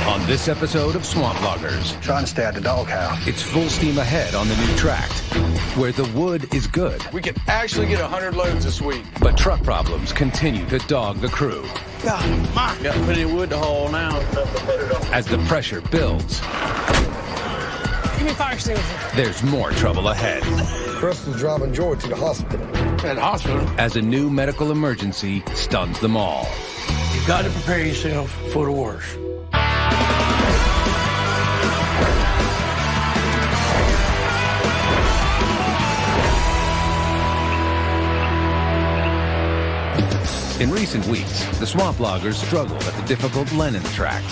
On this episode of Swamp Loggers, Trying to stay at the doghouse. it's full steam ahead on the new tract, where the wood is good, We can actually get 100 loads this week. but truck problems continue to dog the crew. Got plenty of wood to haul now. As the pressure builds, Give me fire extinguisher. there's more trouble ahead. Preston's driving Joy to the hospital. At the hospital, As a new medical emergency stuns them all. you got to prepare yourself for the worst. In recent weeks, the Swamp Loggers struggled at the difficult Lennon tract.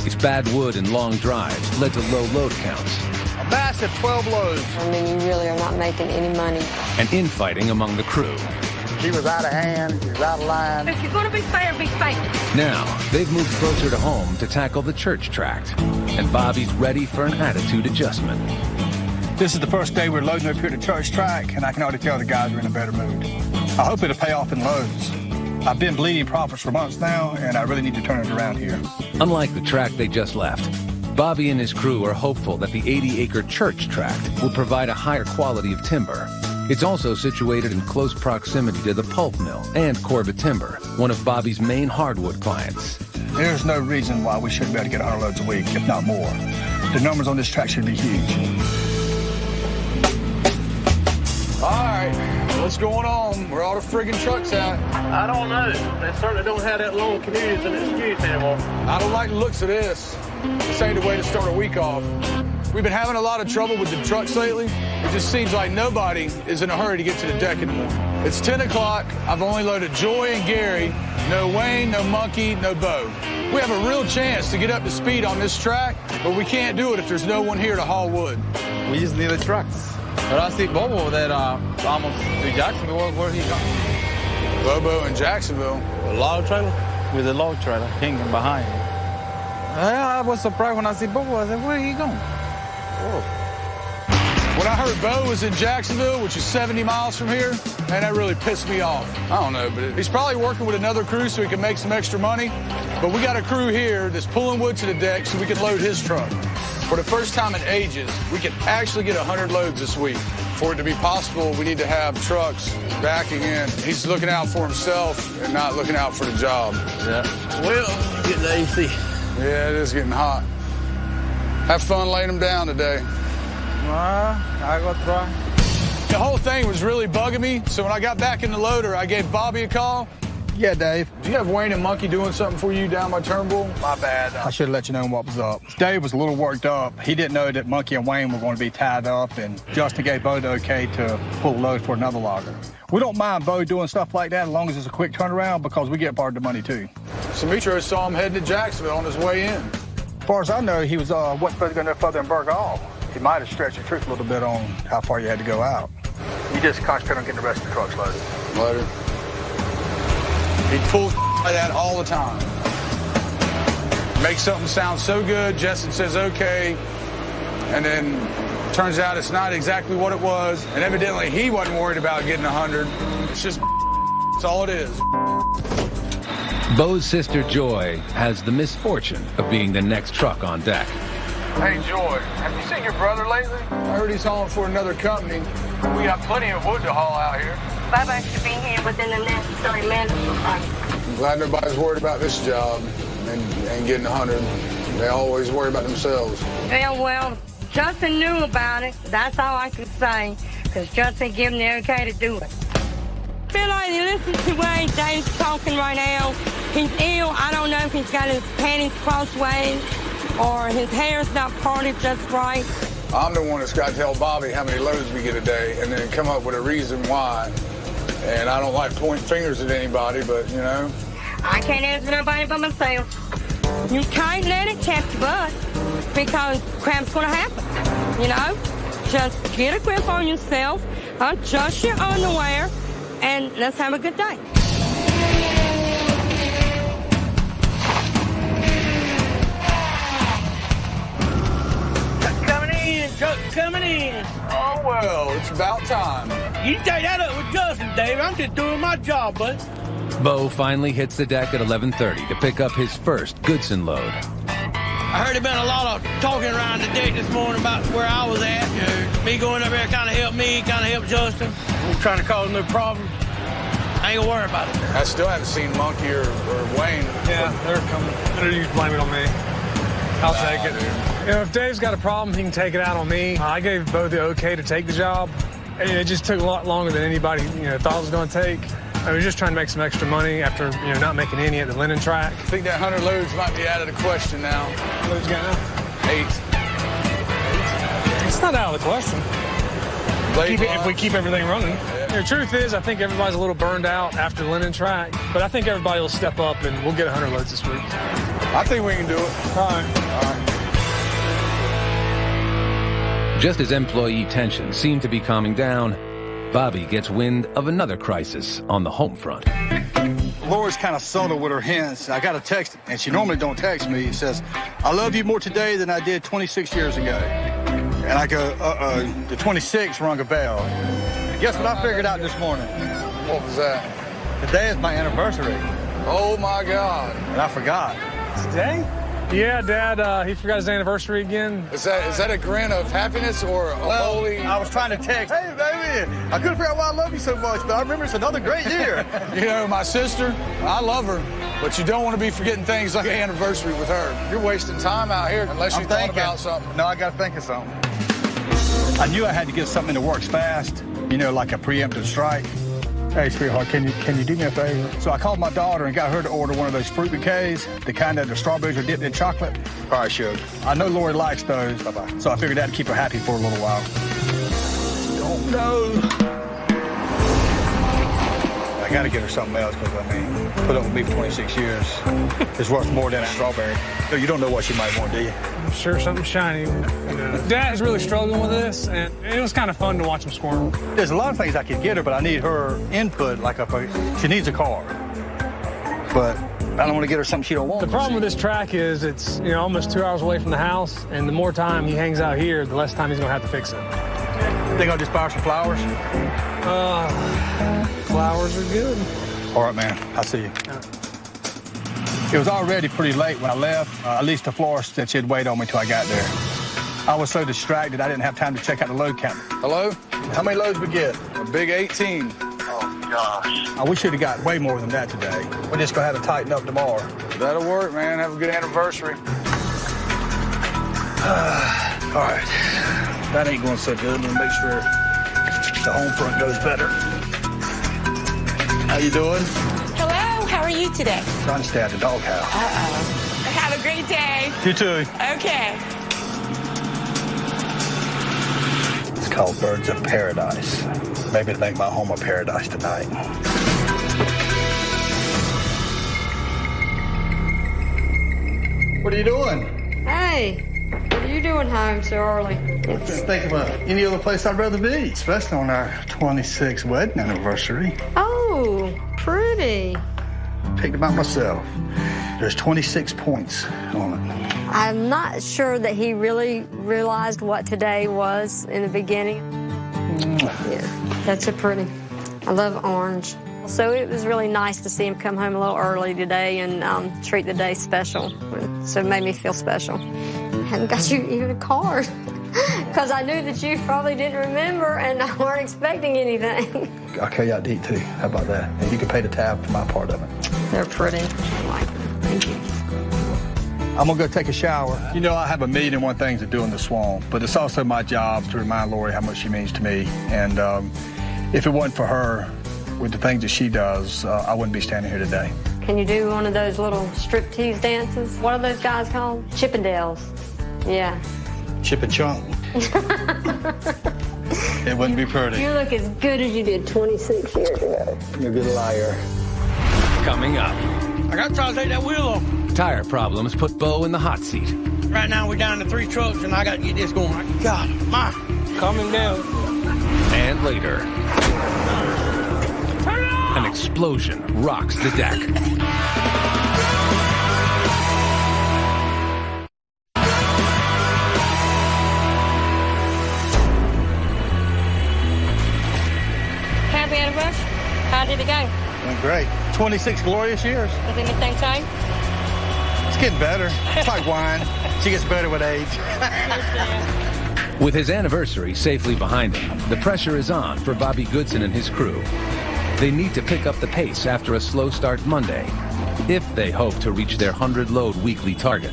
Its bad wood and long drives led to low load counts A massive 12 loads. I mean, you really are not making any money. and infighting among the crew. She was out of hand. She was out of line. If you're going to be fair, be fair. Now, they've moved closer to home to tackle the church tract, and Bobby's ready for an attitude adjustment. This is the first day we're loading up here at the church track, and I can already tell the guys are in a better mood. I hope it'll pay off in loads. I've been bleeding profits for months now, and I really need to turn it around here. Unlike the tract they just left, Bobby and his crew are hopeful that the 80-acre church tract will provide a higher quality of timber. It's also situated in close proximity to the pulp mill and Corbett Timber, one of Bobby's main hardwood clients. There's no reason why we shouldn't be able to get 100 loads a week, if not more. The numbers on this track should be huge. All right, what's going on? Where all the friggin' trucks at? I don't know. They certainly don't have that long commutes in the streets anymore. I don't like the looks of this. This ain't the way to start a week off. We've been having a lot of trouble with the trucks lately. It just seems like nobody is in a hurry to get to the deck anymore. It's 10 o'clock. I've only loaded Joy and Gary. No Wayne, no Monkey, no Bo. We have a real chance to get up to speed on this track, but we can't do it if there's no one here to haul wood. We just need the trucks. But I see Bobo that almost to Jacksonville. Where he going? Bobo in Jacksonville. A log trailer? With a log trailer hanging behind him. I was surprised when I see Bobo. I said, where are you going? When I heard Bo was in Jacksonville, which is 70 miles from here, man, that really pissed me off. I don't know, but he's probably working with another crew so he can make some extra money. But we got a crew here that's pulling wood to the deck so we can load his truck. For the first time in ages, we can actually get 100 loads this week. For it to be possible, we need to have trucks backing in. He's looking out for himself and not looking out for the job. Yeah. Well, get the AC. Yeah, it is getting hot. Have fun laying them down today. I go try. The whole thing was really bugging me, so when I got back in the loader, I gave Bobby a call. Yeah, Dave. Do you have Wayne and Monkey doing something for you down by Turnbull? My bad. I should have let you know what was up. Dave was a little worked up. He didn't know that Monkey and Wayne were going to be tied up, and Justin gave Bo the okay to pull a load for another logger. We don't mind Bo doing stuff like that as long as it's a quick turnaround because we get part of the money, too. Demetrio saw him heading to Jacksonville on his way in. As far as I know, he wasn't supposed to go no further than Burgall. He might have stretched the truth a little bit on how far you had to go out. You just concentrate on getting the rest of the trucks loaded. Loaded. He pulls like that all the time. Makes something sound so good, Justin says okay, and then turns out it's not exactly what it was, and evidently he wasn't worried about getting 100. It's just that's all it is. Bo's sister Joy has the misfortune of being the next truck on deck. Hey, Joy, have you seen your brother lately? I heard he's hauling for another company. We got plenty of wood to haul out here. Bye-bye should be here within the next 30 minutes. I'm glad nobody's worried about this job and getting 100. They always worry about themselves. Yeah, well, Justin knew about it. That's all I could say, because Justin gave him the okay to do it. Feel like you listen to Wayne Dave's talking right now. He's ill. I don't know if he's got his panties crossways or his hair's not parted just right. I'm the one that's got to tell Bobby how many loads we get a day and then come up with a reason why. And I don't like pointing fingers at anybody, but, you know. I can't answer nobody but myself. You can't let it tap your butt because crap's going to happen, you know? Just get a grip on yourself, adjust your underwear, and let's have a good day. Coming in. Oh, well, it's about time. You take that up with Justin, Dave. I'm just doing my job, bud. Bo finally hits the deck at 11:30 to pick up his first Goodson load. I heard there been a lot of talking around the deck this morning about where I was at. Me going up there kind of helped me, kind of helped Justin. I'm trying to cause no problem. I ain't gonna worry about it. I still haven't seen Monkey or Wayne. Yeah, they're coming. Better you blame it on me. I'll take it. You know, if Dave's got a problem, he can take it out on me. I gave Bo the okay to take the job. And it just took a lot longer than anybody, thought it was going to take. I was just trying to make some extra money after, not making any at the Lennon track. I think that 100 loads might be out of the question now. What loads you got now? 8. It's not out of the question. If we keep everything running. Yeah. The truth is, I think everybody's a little burned out after Lennon track, but I think everybody will step up and we'll get 100 loads this week. I think we can do it. All right. Just as employee tensions seem to be calming down, Bobby gets wind of another crisis on the home front. Laura's kind of subtle with her hints. I got a text, and she normally don't text me. It says, I love you more today than I did 26 years ago. And I go, the 26 rung a bell. Guess what I figured out this morning? What was that? Today is my anniversary. Oh, my God. And I forgot. Today? Yeah, Dad, he forgot his anniversary again. Is that a grin of happiness or a holy? I was trying to text, hey, baby, I couldn't figure out why I love you so much, but I remember it's another great year. My sister, I love her, but you don't want to be forgetting things like an anniversary with her. You're wasting time out here unless you thought about something. No, I got to think of something. I knew I had to get something that works fast, like a preemptive strike. Hey, sweetheart, can you do me a favor? So I called my daughter and got her to order one of those fruit bouquets, the kind that the strawberries are dipped in chocolate. All right, sure. I know Lori likes those. Bye-bye. So I figured that'd keep her happy for a little while. Don't know. I got to get her something else because, put up with me for 26 years. It's worth more than a strawberry. You don't know what she might want, do you? I'm sure something shiny. Dad's really struggling with this, and it was kind of fun to watch him squirm. There's a lot of things I could get her, but I need her input. She needs a car. But I don't want to get her something she don't want. The problem with this track is it's, almost 2 hours away from the house, and the more time he hangs out here, the less time he's going to have to fix it. Think I'll just buy her some flowers? Flowers are good. All right, man. I'll see you. It was already pretty late when I left. At least the florist said she'd wait on me till I got there. I was so distracted, I didn't have time to check out the load counter. Hello? How many loads we get? A big 18. Oh, gosh. We should have got way more than that today. We're just going to have to tighten up tomorrow. That'll work, man. Have a good anniversary. All right. That ain't going so good. We'll make sure the home front goes better. How you doing? Hello, how are you today? Trying to stay at the doghouse. Uh-oh. Have a great day. You too. Okay. It's called Birds of Paradise. Maybe to make my home a paradise tonight. What are you doing? Hey, what are you doing home so early? Just think about any other place I'd rather be, especially on our 26th wedding anniversary. Oh, pretty. Picked them out myself. There's 26 points on it. I'm not sure that he really realized what today was in the beginning. Yeah, that's a pretty. I love orange. So it was really nice to see him come home a little early today and treat the day special. So it made me feel special. I hadn't got you even a card because I knew that you probably didn't remember and I weren't expecting anything. I'll carry you out to eat too. How about that? And you can pay the tab for my part of it. They're pretty. I like them. Thank you. I'm gonna go take a shower. I have a million and one things to do in the swamp, but it's also my job to remind Lori how much she means to me. And if it wasn't for her, with the things that she does, I wouldn't be standing here today. Can you do one of those little striptease dances? What are those guys called? Chippendales. Yeah. Chip and chunk. It wouldn't be pretty. You look as good as you did 26 years ago. You're a good liar. Coming up, I got to try to take that wheel off. tire problems put Bo in the hot seat. Right now we're down to 3 trucks and I got to get this going. God, calming down. And later, an explosion rocks the deck. Happy anniversary. How did it go? Went great. 26 glorious years. Does anything change? It's getting better. It's like wine. She gets better with age. With his anniversary safely behind him, the pressure is on for Bobby Goodson and his crew. They need to pick up the pace after a slow start Monday, if they hope to reach their 100-load weekly target.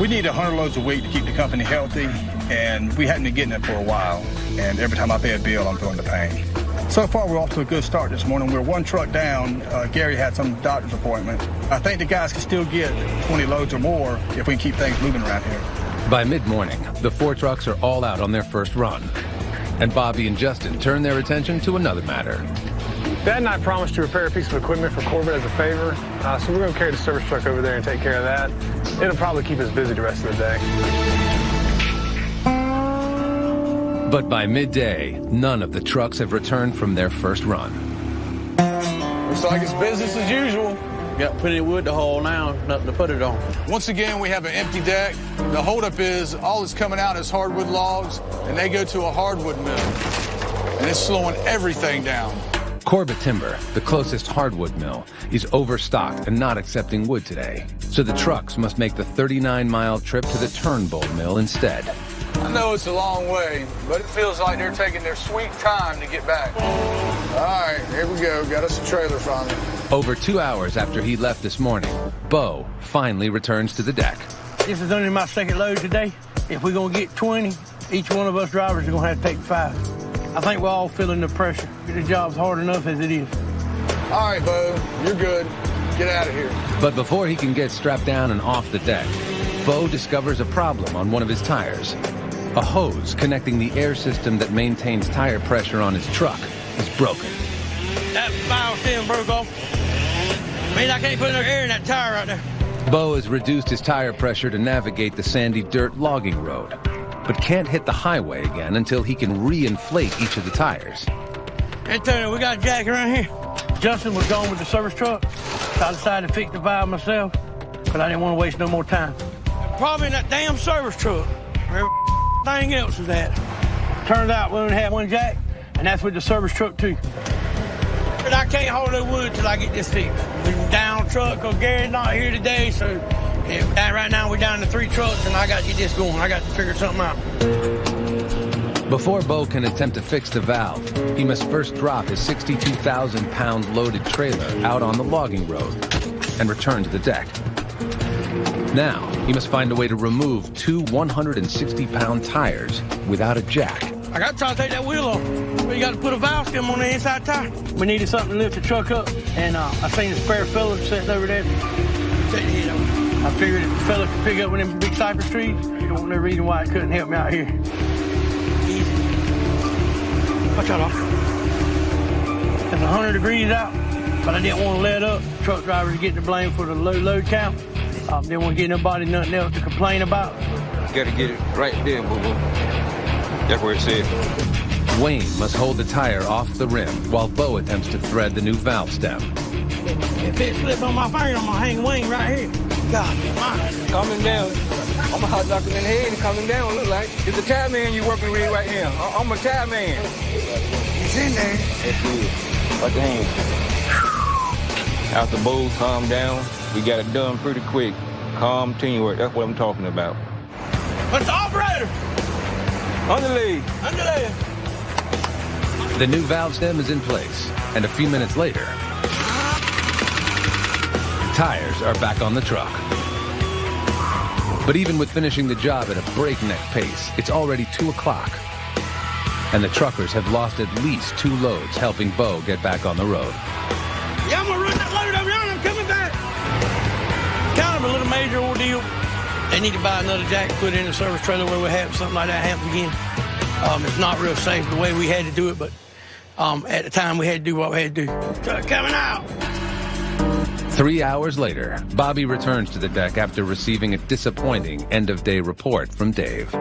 We need 100 loads a week to keep the company healthy, and we hadn't been getting it for a while. And every time I pay a bill, I'm feeling the pain. So far, we're off to a good start this morning. We're one truck down. Gary had some doctor's appointment. I think the guys can still get 20 loads or more if we can keep things moving around here. By mid-morning, the 4 trucks are all out on their first run. And Bobby and Justin turn their attention to another matter. Dad and I promised to repair a piece of equipment for Corbett as a favor, so we're going to carry the service truck over there and take care of that. It'll probably keep us busy the rest of the day. But by midday, none of the trucks have returned from their first run. Looks like it's business as usual. Got plenty of wood to haul now, nothing to put it on. Once again, we have an empty deck. The holdup is all that's coming out is hardwood logs, and they go to a hardwood mill. And it's slowing everything down. Corbett Timber, the closest hardwood mill, is overstocked and not accepting wood today. So the trucks must make the 39-mile trip to the Turnbull mill instead. I know it's a long way, but it feels like they're taking their sweet time to get back. All right, here we go. Got us a trailer finally. Over 2 hours after he left this morning, Bo finally returns to the deck. This is only my second load today. If we're going to get 20, each one of us drivers is going to have to take 5. I think we're all feeling the pressure. The job's hard enough as it is. All right, Bo, you're good. Get out of here. But before he can get strapped down and off the deck, Bo discovers a problem on one of his tires. A hose connecting the air system that maintains tire pressure on his truck is broken. That valve stem broke off. Means I can't put no air in that tire right there. Bo has reduced his tire pressure to navigate the sandy dirt logging road, but can't hit the highway again until he can re-inflate each of the tires. Hey, Tony, we got a jack around here. Justin was gone with the service truck, so I decided to fix the valve myself, because I didn't want to waste no more time. Probably in that damn service truck, where everything else was at. Turns out we only had one jack, and that's with the service truck, too. But I can't hold no wood till I get this fixed. We're down truck, because Gary's not here today, so right now we're down to 3 trucks, and I got to get this going. I got to figure something out. Before Bo can attempt to fix the valve, he must first drop his 62,000-pound loaded trailer out on the logging road and return to the deck. Now, he must find a way to remove 2 160-pound tires without a jack. I got to try to take that wheel off. You got to put a valve stem on the inside tire. We needed something to lift the truck up, and I seen a spare filler sitting over there. Take the head over. I figured if the fella could pick up one of them big cypress trees, there wasn't no reason why it couldn't help me out here. Easy. Watch out, off. It's 100 degrees out, but I didn't want to let up. Truck drivers get the blame for the low load count. Didn't want to get nobody nothing else to complain about. Got to get it right there, boo-boo. That's where it says. Wayne must hold the tire off the rim while Bo attempts to thread the new valve stem. If it slips on my finger, I'm going to hang Wayne right here. God, mine. Coming down. I'm a hot doctor in the head and coming down, look like. It's the tire man you're working with right here. I'm a tire man. He's in there. That's good. Watch your hands. After Bo calm down, we got it done pretty quick. Calm teamwork, that's what I'm talking about. What's the operator? Underlay. Underlay. The new valve stem is in place, and a few minutes later, tires are back on the truck. But even with finishing the job at a breakneck pace, it's already 2 o'clock. And the truckers have lost at least 2 loads helping Bo get back on the road. Yeah, I'm going to run that load over here and I'm coming back. Kind of a little major ordeal. They need to buy another jack, put it in the service trailer where we have something like that happen again. It's not real safe the way we had to do it, but at the time we had to do what we had to do. Truck coming out. 3 hours later, Bobby returns to the deck after receiving a disappointing end-of-day report from Dave.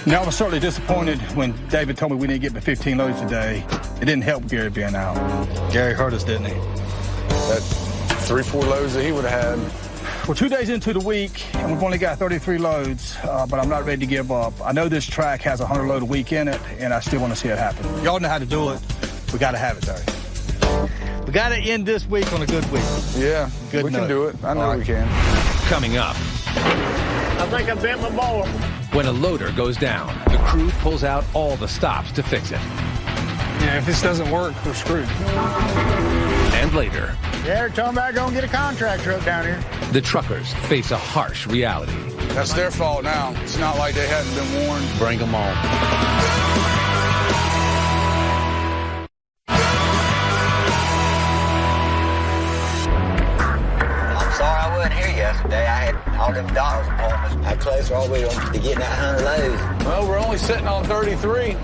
Now, I was certainly disappointed when David told me we didn't get the 15 loads today. It didn't help Gary being out. Gary hurt us, didn't he? That's 3-4 loads that he would have had. We're 2 days into the week, and we've only got 33 loads, but I'm not ready to give up. I know this track has a 100-load a week in it, and I still want to see it happen. Y'all know how to do it. We got to have it, though. We got to end this week on a good week. Yeah, good we note. can do it. I know we can. Coming up. I think I bent my ball. When a loader goes down, the crew pulls out all the stops to fix it. Yeah, if this doesn't work, we're screwed. And later, Yeah, they're talking about going to get a contract truck down here. the truckers face a harsh reality. That's their fault now. It's not like they hadn't been warned. Bring them all. I'm sorry I wasn't here yesterday. I had all them doctor's appointments. How close are we to getting that 100 loads? Well, we're only sitting on 33.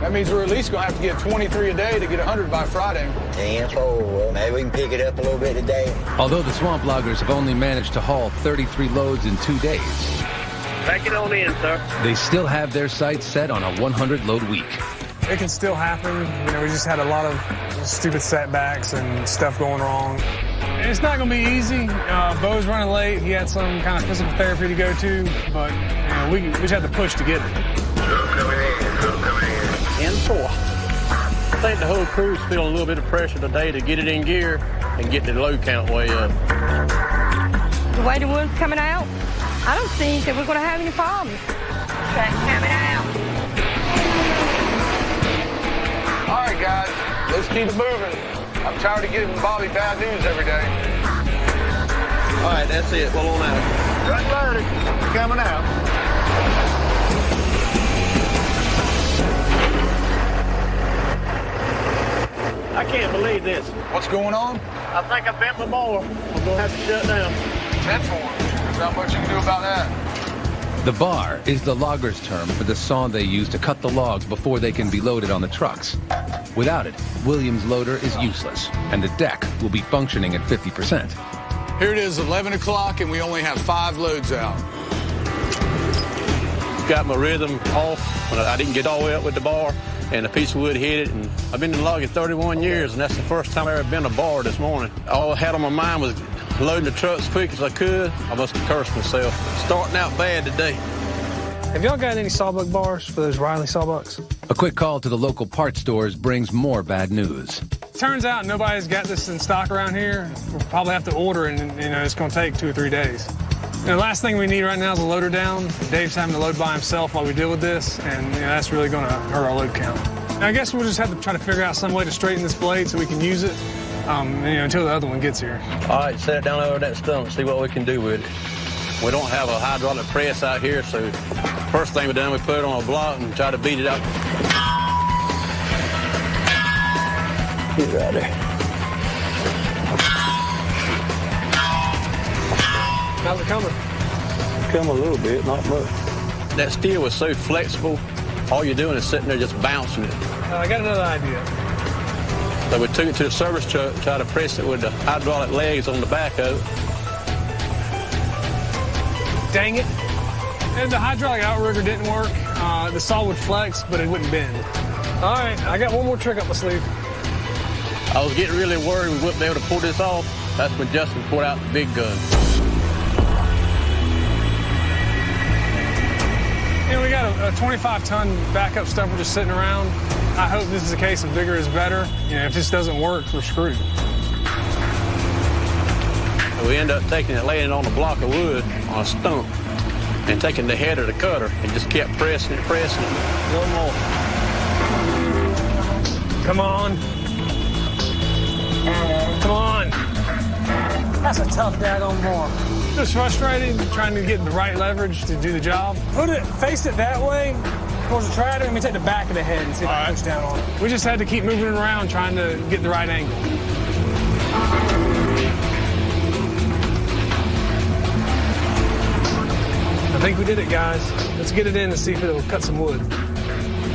That means we're at least going to have to get 23 a day to get 100 by Friday. 10 4. Well, maybe we can pick it up a little bit today. Although the swamp loggers have only managed to haul 33 loads in 2 days, Back it on in, sir. they still have their sights set on a 100-load week. It can still happen. You know, we just had a lot of stupid setbacks and stuff going wrong. It's not going to be easy. Bo's running late. He had some kind of physical therapy to go to, but you know, we just had to push to get it. 10-4. I think the whole crew's feeling a little bit of pressure today to get it in gear and get the load count way up. The way the wood's coming out, I don't think that we're going to have any problems. Track's coming out. All right, guys, let's keep it moving. I'm tired of giving Bobby bad news every day. All right, that's it. Well, on out. Truck loaded. Coming out. I can't believe this. What's going on? I think I bent my ball. I'm going to have to shut down. 10-4. There's not much you can do about that. The bar is the loggers' term for the saw they use to cut the logs before they can be loaded on the trucks. Without it, Williams' loader is useless, and the deck will be functioning at 50%. Here it is, 11 o'clock, and we only have 5 loads out. Got my rhythm off when I didn't get all the way up with the bar, and a piece of wood hit it. And I've been in logging 31 years, and that's the first time I've ever been a bar this morning. All I had on my mind was loading the truck as quick as I could. I must have cursed myself. Starting out bad today. Have y'all got any sawbuck bars for those Riley sawbucks? A quick call to the local parts stores brings more bad news. Turns out nobody's got this in stock around here. We'll probably have to order, and you know it's going to take 2 or 3 days. The last thing we need right now is a loader down. Dave's having to load by himself while we deal with this, and you know, that's really going to hurt our load count. I guess we'll just have to try to figure out some way to straighten this blade so we can use it until the other one gets here. All right, set it down over that stump and see what we can do with it. We don't have a hydraulic press out here, so first thing we done, we put it on a block and try to beat it out. Get right there. How's it coming? Come a little bit, not much. That steel was so flexible, all you're doing is sitting there just bouncing it. I got another idea. So we took it to the service truck, tried to press it with the hydraulic legs on the back of it. Dang it. And the hydraulic outrigger didn't work. The saw would flex, but it wouldn't bend. All right, I got one more trick up my sleeve. I was getting really worried we wouldn't be able to pull this off. That's when Justin pulled out the big gun. You know, we got a 25-ton backup stuffer just sitting around. I hope this is a case of bigger is better. You know, if this doesn't work, we're screwed. We end up taking it, laying it on a block of wood on a stump, and taking the head of the cutter and just kept pressing it. One more. Come on. Come on. That's a tough daggone bar. Just frustrated, trying to get the right leverage to do the job. Face it that way towards the tractor, and we take the back of the head and see if I can push down on it. We just had to keep moving it around, trying to get the right angle. I think we did it, guys. Let's get it in and see if it'll cut some wood.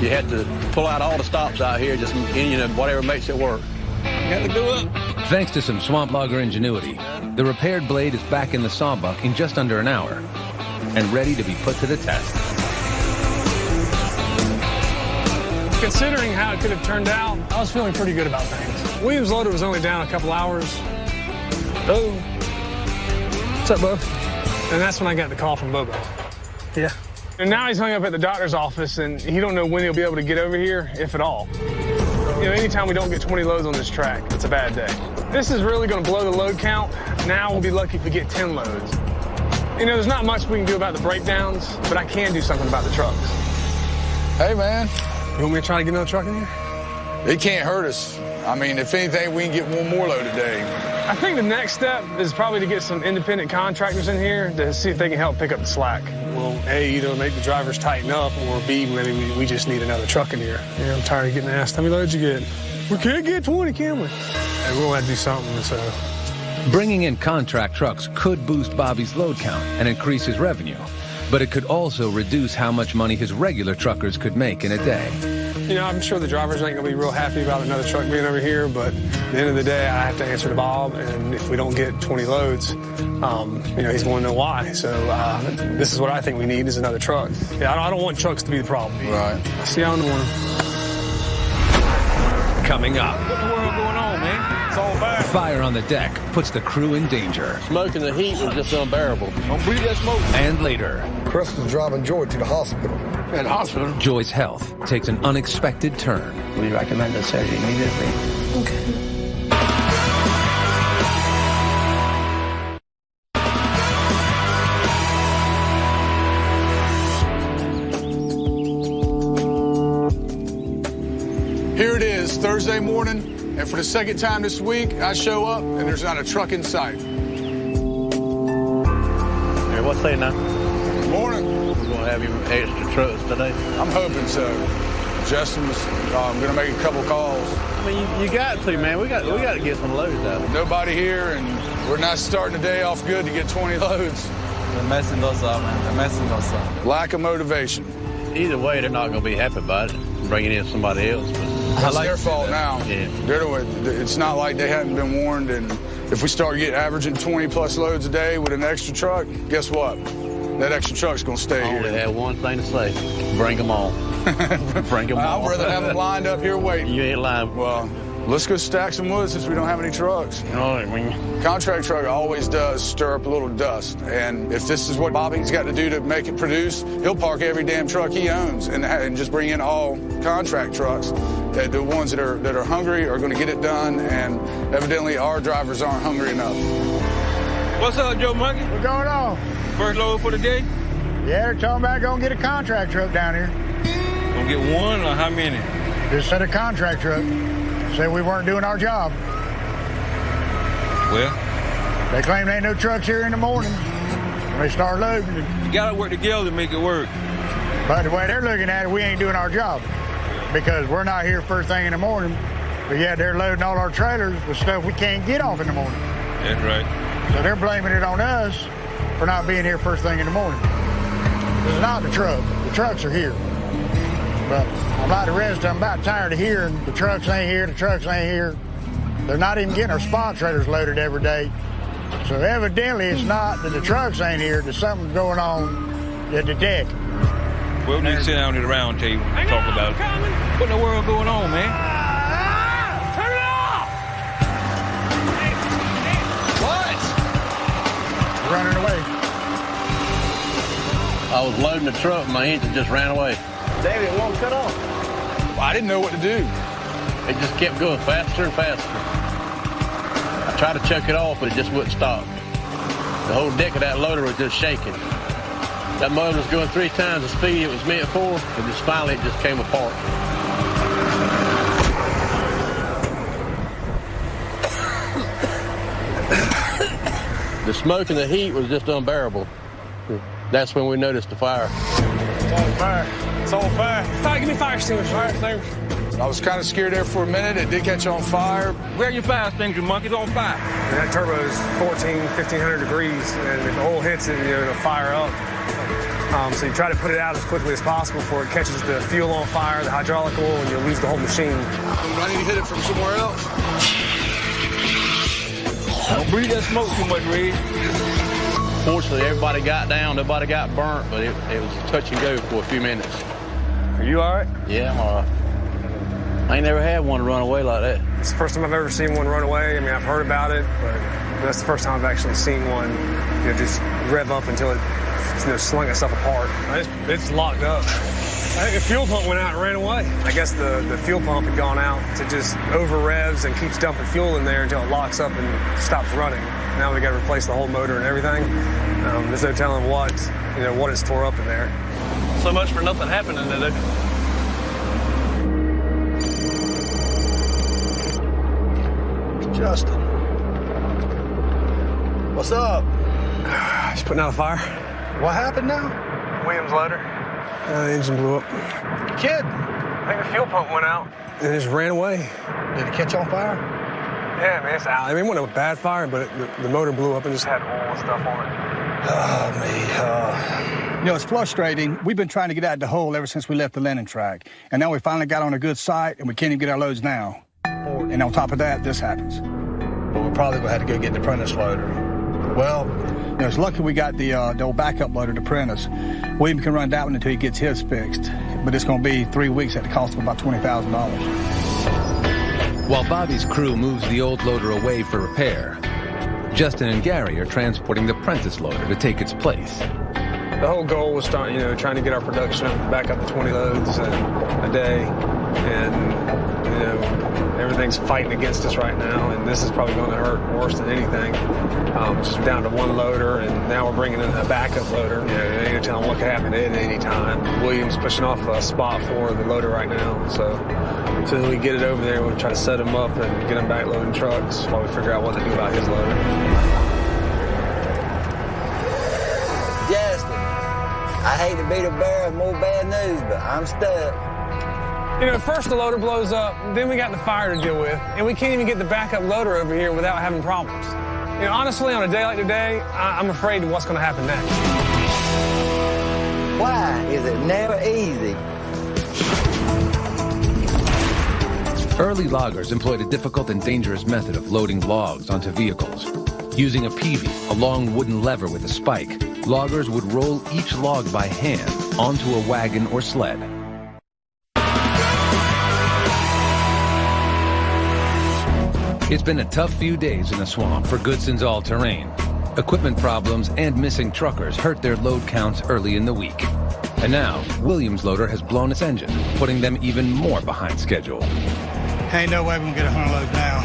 You had to pull out all the stops out here, just whatever makes it work. Got to do it. Thanks to some swamp logger ingenuity, the repaired blade is back in the sawbuck in just under an hour and ready to be put to the test. Considering how it could have turned out, I was feeling pretty good about things. Williams' loader was only down a couple hours. Oh. What's up, Bo? And that's when I got the call from Bobo. Yeah. And now he's hung up at the doctor's office, and he don't know when he'll be able to get over here, if at all. anytime we don't get 20 loads on this track, it's a bad day. This is really going to blow the load count. Now we'll be lucky if we get 10 loads. There's not much we can do about the breakdowns, but I can do something about the trucks. Hey, man. You want me to try to get another truck in here? It can't hurt us. I mean, if anything, we can get one more load today. I think the next step is probably to get some independent contractors in here to see if they can help pick up the slack. Well, A, either make the drivers tighten up, or B, maybe we just need another truck in here. I'm tired of getting asked, how many loads you get? We can't get 20, can we? And we'll have to do something, so. Bringing in contract trucks could boost Bobby's load count and increase his revenue, but it could also reduce how much money his regular truckers could make in a day. I'm sure the drivers ain't gonna be real happy about another truck being over here, but at the end of the day, I have to answer to Bob, and if we don't get 20 loads, he's going to know why. So this is what I think we need is another truck. Yeah, I don't want trucks to be the problem. Right. See you in the morning. Coming up. What in the world going on, man? It's all bad. Fire on the deck puts the crew in danger. Smoke and the heat was just unbearable. Don't breathe that smoke. And later. Chris was driving Joy to the hospital. At the hospital? Joy's health takes an unexpected turn. We recommend the surgery immediately. Okay. Here it is, Thursday morning, and for the second time this week, I show up, and there's not a truck in sight. Hey, what's that now? Good morning. We're going to have you extra trucks today? I'm hoping so. Justin was going to make a couple calls. I mean, you got to, man. We got to get some loads out. Nobody here, and we're not starting the day off good to get 20 loads. They're messing us up, man. They're messing us up. Lack of motivation. Either way, they're not going to be happy about it, bringing in somebody else. But it's their fault now. Yeah. It's not like they hadn't been warned, and if we start averaging 20-plus loads a day with an extra truck, guess what? That extra truck's going to stay here. I only have one thing to say. Bring them all. Bring them all. I'd rather have them lined up here waiting. You ain't lying. Well, let's go stack some wood since we don't have any trucks. You know what I mean? Contract truck always does stir up a little dust. And if this is what Bobby's got to do to make it produce, he'll park every damn truck he owns and just bring in all contract trucks. The ones that are hungry are going to get it done, and evidently our drivers aren't hungry enough. What's up, Joe Monkey? What's going on? First load for the day? Yeah, they're talking about going to get a contract truck down here. Gonna get one or how many? Just said a contract truck. Said we weren't doing our job. Well? They claim there ain't no trucks here in the morning. When they start loading. You gotta work together to make it work. But the way they're looking at it, we ain't doing our job. Because we're not here first thing in the morning. But yeah, they're loading all our trailers with stuff we can't get off in the morning. That's right. So they're blaming it on us for not being here first thing in the morning. It's not the truck. The trucks are here. But I'm like the rest of them, about tired of hearing the trucks ain't here, the trucks ain't here. They're not even getting our spot trailers loaded every day. So evidently it's not that the trucks ain't here, there's something going on at the deck. We'll need to sit down at the round table and talk about it. What in the world going on, man? Turn it off! What? Running away. I was loading the truck, my engine just ran away. David, it won't cut off. I didn't know what to do. It just kept going faster and faster. I tried to choke it off, but it just wouldn't stop. The whole deck of that loader was just shaking. That motor was going 3 times the speed it was meant for, and just finally it just came apart. The smoke and the heat was just unbearable. That's when we noticed the fire. It's on fire. It's on fire. Fire, give me fire extinguisher. Fire extinguisher. I was kind of scared there for a minute. It did catch on fire. Where are your fire extinguisher, Monkey? It's on fire. And that turbo is 1,500 degrees, and if the oil hits it, it'll fire up. So you try to put it out as quickly as possible before it catches the fuel on fire, the hydraulic oil, and you'll lose the whole machine. I need to hit it from somewhere else. Don't breathe that smoke too much, Reed. Fortunately, everybody got down. Nobody got burnt, but it was touch and go for a few minutes. Are you all right? Yeah, I'm all right. I ain't never had one run away like that. It's the first time I've ever seen one run away. I mean, I've heard about it, but that's the first time I've actually seen one, just rev up until it slung itself apart. It's locked up. I think the fuel pump went out and ran away. I guess the fuel pump had gone out to just over revs and keeps dumping fuel in there until it locks up and stops running. Now we got to replace the whole motor and everything. There's no telling what it's tore up in there. So much for nothing happening today. Justin. What's up? Just putting out a fire. What happened now? Williams loader. The engine blew up. Kid. I think the fuel pump went out. And it just ran away. Did it catch on fire? Yeah, man, it's out. I mean, it wasn't a bad fire, but the motor blew up and just had oil and stuff on it. It's frustrating. We've been trying to get out of the hole ever since we left the Lennon track. And now we finally got on a good site, and we can't even get our loads now. And on top of that, this happens. But we're probably going to have to go get the apprentice loader. Well, it's lucky we got the old backup loader, the apprentice. William can run that one until he gets his fixed. But it's going to be 3 weeks at the cost of about $20,000. While Bobby's crew moves the old loader away for repair, Justin and Gary are transporting the apprentice loader to take its place. The whole goal was trying to get our production back up to 20 loads a day. And, everything's fighting against us right now, and this is probably going to hurt worse than anything. Just down to one loader, and now we're bringing in a backup loader. They ain't telling what could happen at any time. Williams pushing off a spot for the loader right now, so as soon as we get it over there, we'll try to set him up and get him back loading trucks while we figure out what to do about his loader. Justin, I hate to be the bearer of more bad news, but I'm stuck. First the loader blows up, then we got the fire to deal with, and we can't even get the backup loader over here without having problems. Honestly, on a day like today, I'm afraid of what's going to happen next. Why is it never easy? Early loggers employed a difficult and dangerous method of loading logs onto vehicles. Using a peavey, a long wooden lever with a spike, loggers would roll each log by hand onto a wagon or sled. It's been a tough few days in the swamp for Goodson's all-terrain. Equipment problems and missing truckers hurt their load counts early in the week. And now, Williams' loader has blown its engine, putting them even more behind schedule. Ain't no way we can get 100 loads now.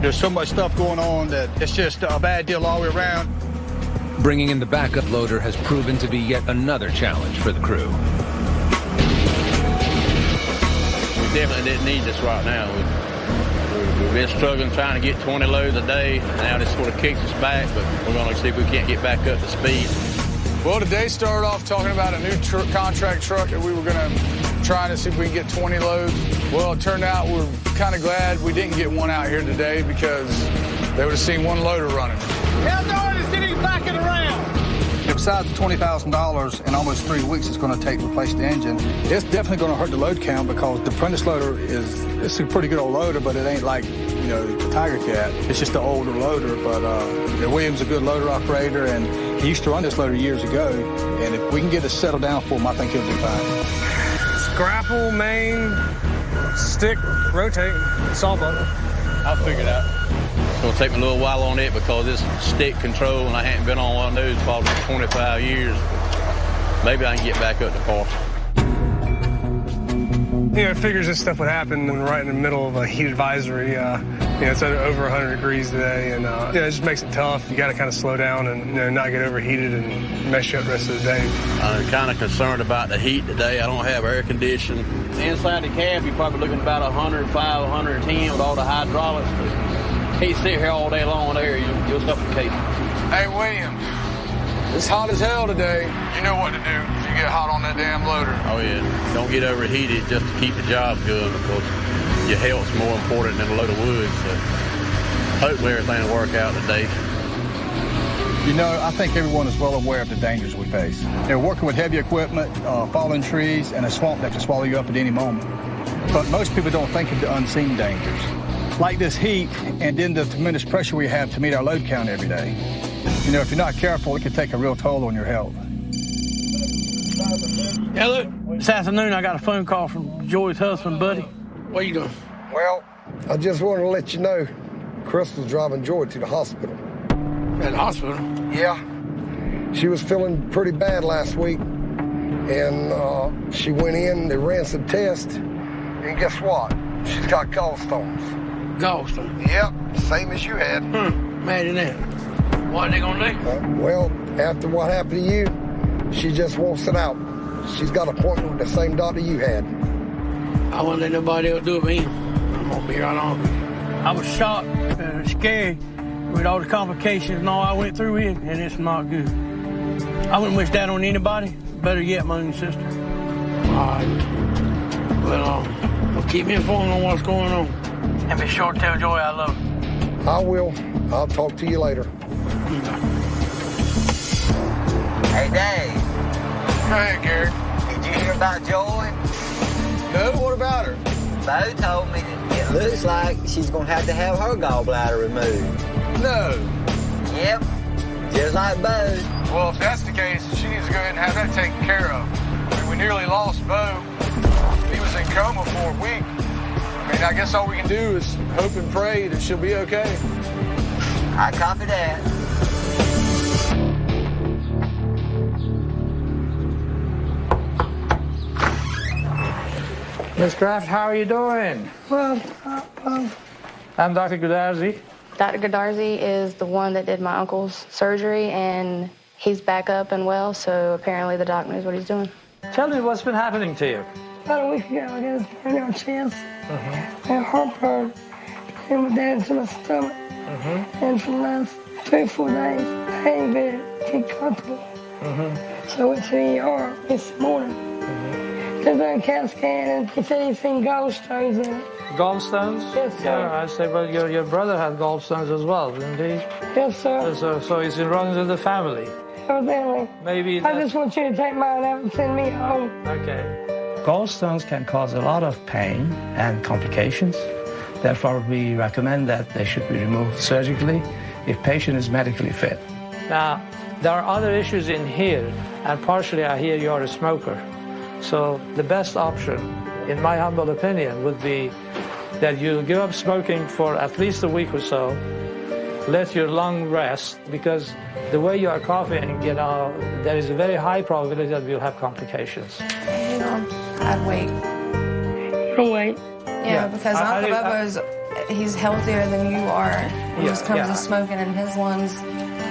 There's so much stuff going on that it's just a bad deal all the way around. Bringing in the backup loader has proven to be yet another challenge for the crew. We definitely didn't need this right now. We've been struggling trying to get 20 loads a day. Now this sort of kicks us back, but we're going to see if we can't get back up to speed. Well, today started off talking about a new contract truck that we were going to try to see if we can get 20 loads. Well, it turned out we're kind of glad we didn't get one out here today because they would have seen one loader running. Hell no, it's sitting back and around. Besides the $20,000 in almost 3 weeks it's going to take to replace the engine, it's definitely going to hurt the load count because the apprentice loader it's a pretty good old loader, but it ain't like, the Tiger Cat. It's just an older loader, but William's a good loader operator, and he used to run this loader years ago, and if we can get it settled down for him, I think he'll be fine. Scrapple, main, stick, rotate, saw button. I'll figure it out. It's going to take me a little while on it because it's stick control, and I haven't been on one of those for 25 years. Maybe I can get back up to par. It figures this stuff would happen when we're right in the middle of a heat advisory. It's over 100 degrees today, and it just makes it tough. You got to kind of slow down and not get overheated and mess you up the rest of the day. I'm kind of concerned about the heat today. I don't have air conditioning. Inside the cab, you're probably looking about 105, 110 with all the hydraulics. Can't sit here all day long there. You'll suffocate. Hey, Williams, it's hot as hell today. You know what to do if you get hot on that damn loader. Oh, yeah. Don't get overheated just to keep the job going because your health's more important than a load of wood. So hopefully everything will work out today. I think everyone is well aware of the dangers we face. They're working with heavy equipment, fallen trees, and a swamp that can swallow you up at any moment. But most people don't think of the unseen dangers, like this heat and then the tremendous pressure we have to meet our load count every day. If you're not careful, it can take a real toll on your health. Yeah, look, this afternoon I got a phone call from Joy's husband, Buddy. What are you doing? Well, I just wanted to let you know Crystal's driving Joy to the hospital. At the hospital? Yeah. She was feeling pretty bad last week. And she went in, they ran some tests, and guess what? She's got gallstones. Gallstones? Yep, same as you had. Imagine that. What are they gonna do? Well, after what happened to you, she just wants it out. She's got an appointment with the same doctor you had. I won't let nobody else do it with me. I'm gonna be right on with you. I was shocked and scared with all the complications and all I went through with, and it's not good. I wouldn't wish that on anybody. Better yet, my own sister. All right. Well, keep me informed on what's going on. And be sure to tell Joy I love her. I will. I'll talk to you later. Hey, Dave. Hey, Gary. Did you hear about Joy? No, what about her? Bo told me that it looks like she's going to have her gallbladder removed. No. Yep, just like Bo. Well, if that's the case, she needs to go ahead and have that taken care of. I mean, we nearly lost Bo. He was in coma for a week. I mean, I guess all we can do is hope and pray that she'll be okay. I copy that. Miss Kraft, how are you doing? Well, I'm Dr. Goodarzi. Dr. Goodarzi is the one that did my uncle's surgery, and he's back up and well, so apparently the doc knows what he's doing. Tell me what's been happening to you. about a week ago, I got a pain in my chest and heartburn, and went down to my stomach. And for the last 3 or 4 days, I ain't been comfortable. So I went to the ER this morning. They done a CAT scan, and he said he's seen gallstones in it. Gallstones? Yes, sir. Yeah, I say, well, your brother had gallstones as well, didn't he? Yes, sir. So it's runs in the family. Evidently. Maybe I just want you to take mine out and send me home. Okay. Gallstones can cause a lot of pain and complications. Therefore, we recommend that they should be removed surgically if patient is medically fit. Now, there are other issues in here, and partially I hear you're a smoker. So the best option, in my humble opinion, would be that you give up smoking for at least a week or so, let your lung rest, because the way you are coughing, there is a very high probability that you'll have complications. I'd wait. You'll wait? Yeah, because Uncle Bobo's, he's healthier than you are. When it comes to smoking, and his lungs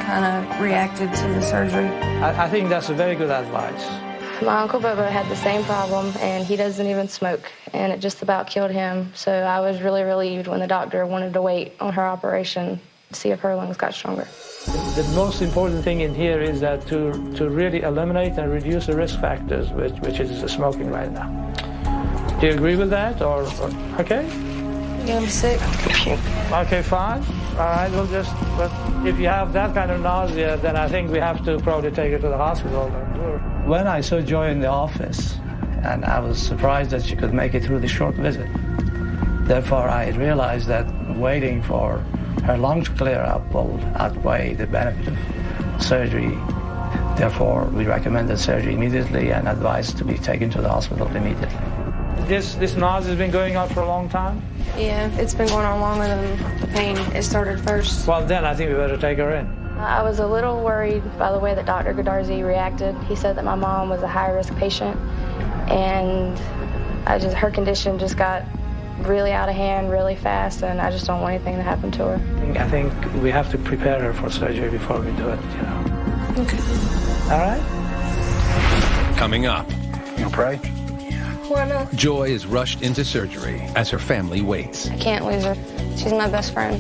kind of reacted to the surgery. I think that's a very good advice. My Uncle Bobo had the same problem, and he doesn't even smoke, and it just about killed him. So I was really relieved when the doctor wanted to wait on her operation to see if her lungs got stronger. The most important thing in here is that to really eliminate and reduce the risk factors, which is the smoking right now. Do you agree with that, or okay? Yeah, I'm sick. Okay, fine. All right, but if you have that kind of nausea, then I think we have to probably take her to the hospital. When I saw Joy in the office, and I was surprised that she could make it through the short visit. Therefore, I realized that waiting for her lungs to clear up will outweigh the benefit of surgery. Therefore, we recommended surgery immediately and advised to be taken to the hospital immediately. This nausea has been going on for a long time? Yeah, it's been going on longer than the pain. It started first. Well, then I think we better take her in. I was a little worried by the way that Dr. Goodarzi reacted. He said that my mom was a high-risk patient, and her condition just got really out of hand really fast, and I just don't want anything to happen to her. I think we have to prepare her for surgery before we do it, Okay. All right? Coming up. You pray? Why not? Joy is rushed into surgery as her family waits. I can't lose her. She's my best friend.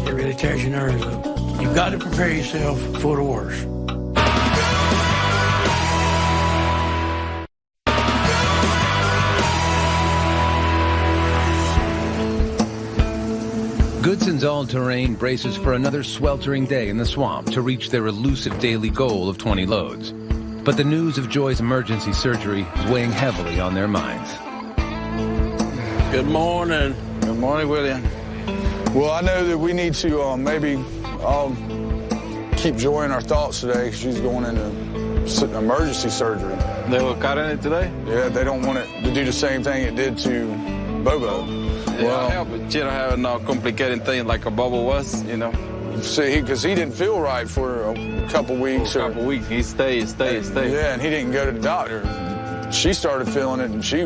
It really tears your nerves up. You've got to prepare yourself for the worst. Goodson's All-Terrain braces for another sweltering day in the swamp to reach their elusive daily goal of 20 loads. But the news of Joy's emergency surgery is weighing heavily on their minds. Good morning. Good morning, William. Well, I know that we need to maybe keep Joy in our thoughts today because she's going into emergency surgery. They were cutting it today? Yeah, they don't want it to do the same thing it did to Bobo. Yeah, I help it. She don't have no complicating thing like a Bobo was, See, because he didn't feel right for a couple weeks. For a couple weeks, he stayed. Yeah, and he didn't go to the doctor. She started feeling it, and she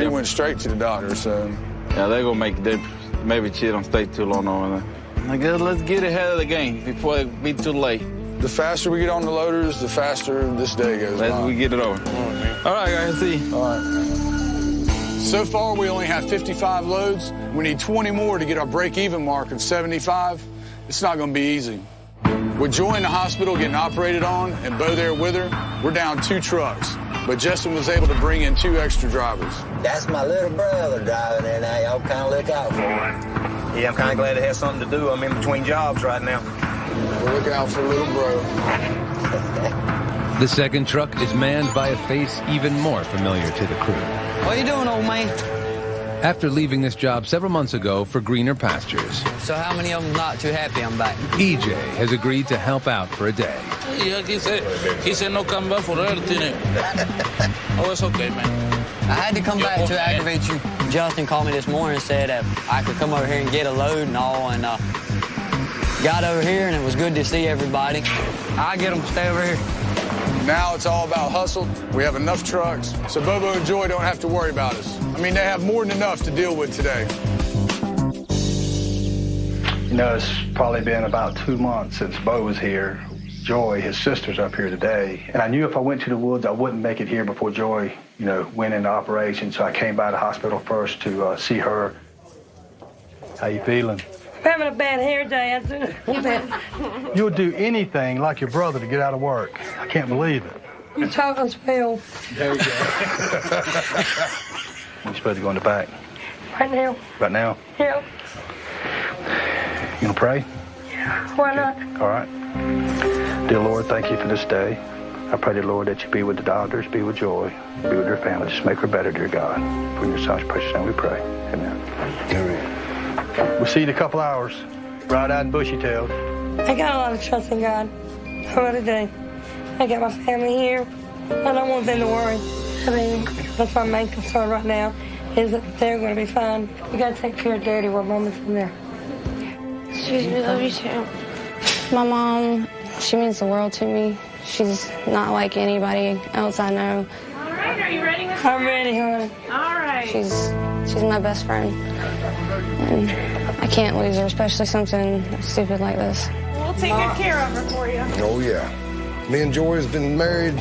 went straight to the doctor, so. Yeah, they're going to make a difference. Maybe she don't stay too long over there. I guess let's get ahead of the game before it be too late. The faster we get on the loaders, the faster this day goes by. We get it over. All right, guys, see you. All right. So far, we only have 55 loads. We need 20 more to get our break-even mark of 75. It's not going to be easy. With Joy in the hospital getting operated on and Bo there with her, we're down 2 trucks. But Justin was able to bring in 2 extra drivers. That's my little brother driving in there. Y'all kind of look out for him. Yeah, I'm kind of glad to have something to do. I'm in between jobs right now. We're looking out for little bro. The second truck is manned by a face even more familiar to the crew. What you doing, old man? After leaving this job several months ago for greener pastures. So how many of them not too happy I'm back? EJ has agreed to help out for a day. Yeah, he said no come back for everything. Oh, it's okay, man. I had to come back to aggravate you. Justin called me this morning and said that I could come over here and get a load and all, and got over here, and it was good to see everybody. I get them to stay over here. Now it's all about hustle. We have enough trucks, so Bobo and Joy don't have to worry about us. I mean, they have more than enough to deal with today. You know, it's probably been about 2 months since Bo was here. Joy, his sister's up here today. And I knew if I went to the woods, I wouldn't make it here before Joy, went into operation. So I came by the hospital first to see her. How you feeling? I'm having a bad hair day. You'll do anything like your brother to get out of work. I can't believe it. You talking spell. There you go. We're supposed to go in the back. Right now. Right now? Yeah. You gonna pray? Yeah. Why not? All right. Dear Lord, thank you for this day. I pray, dear Lord, that you be with the doctors, be with Joy, be with their family. Just make her better, dear God. For in your son's precious name we pray. Amen. Amen. We'll see you in a couple hours. Right out in Bushy-tailed. I got a lot of trust in God. For today. I got my family here. I don't want them to worry. I mean, that's my main concern right now, is that they're going to be fine. We got to take care of Daddy while Mama's in there. Susie, we love you too. My mom, she means the world to me. She's not like anybody else I know. All right, are you ready, Miss I'm ready, honey. All right. She's my best friend. And I can't lose her, especially something stupid like this. We'll take good care of her for you. Oh, yeah. Me and Joy has been married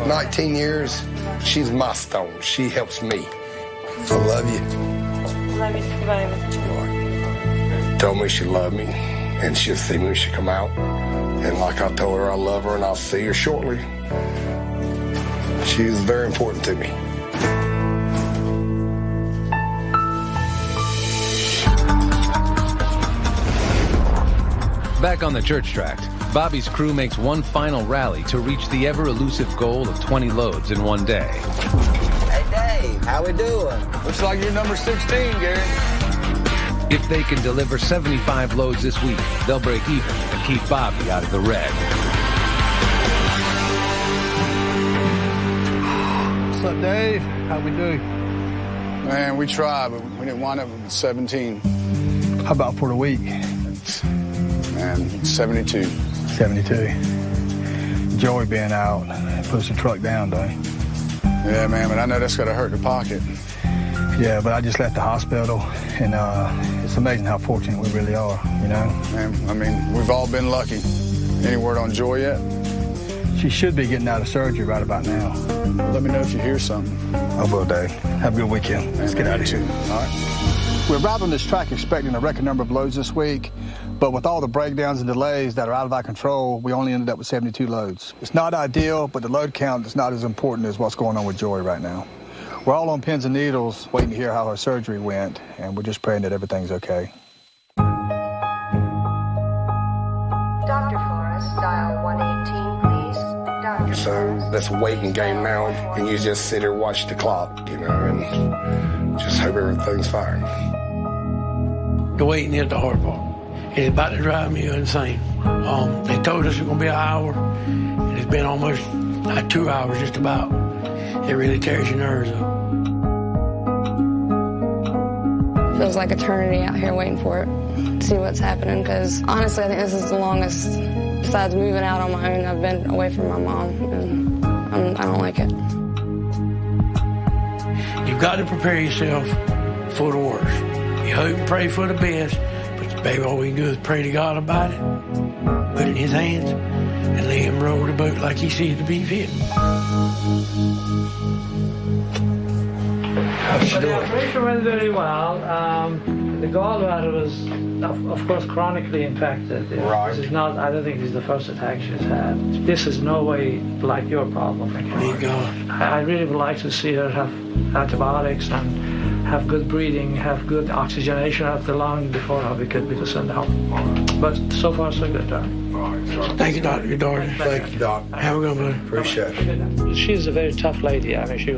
19 years. She's my stone. She helps me. I love you. Love you too, baby. Told me she loved me, and she'll see me when she come out. And like I told her, I love her, and I'll see her shortly. She was very important to me. Back on the church tract, Bobby's crew makes one final rally to reach the ever-elusive goal of 20 loads in one day. Hey, Dave, how we doing? Looks like you're number 16, Gary. If they can deliver 75 loads this week, they'll break even and keep Bobby out of the red. What's up, Dave? How we do? Man, we tried, but we didn't wind up with 17. How about for the week? Man, 72. 72. Joey being out puts the truck down, though. Yeah, man, but I know that's got to hurt the pocket. Yeah, but I just left the hospital, and it's amazing how fortunate we really are, Man, I mean, we've all been lucky. Any word on Joy yet? She should be getting out of surgery right about now. Let me know if you hear something. I will, Dave. Have a good weekend. Let's get out of here. All right. We arrived on this track expecting a record number of loads this week, but with all the breakdowns and delays that are out of our control, we only ended up with 72 loads. It's not ideal, but the load count is not as important as what's going on with Joy right now. We're all on pins and needles waiting to hear how her surgery went, and we're just praying that everything's okay. Dr. Forrest, dial 118, please. Dr. So that's a waiting game now, and you just sit there and watch the clock, and just hope everything's fine. The waiting is the hard part. It's about to drive me insane. They told us it was going to be an hour, and it's been almost 2 hours just about. It really tears your nerves up. feels like eternity out here waiting for it, see what's happening, because honestly, I think this is the longest, besides moving out on my own, I've been away from my mom, and I don't like it. You've got to prepare yourself for the worst. You hope and pray for the best, but baby, all we can do is pray to God about it, put it in his hands, and let him roll the boat like he sees to be fit. The operation went very well. The gallbladder was, of course, chronically infected. Right. This is not, I don't think this is the first attack she's had. This is no way like your problem. Thank God. I really would like to see her have antibiotics and have good breathing, have good oxygenation of the lung before we could send her home. But so far, so good, Doc. Thank you, Doctor. Your daughter. Thank you, Doc. Have a good one. Appreciate it. She's a very tough lady. I mean, she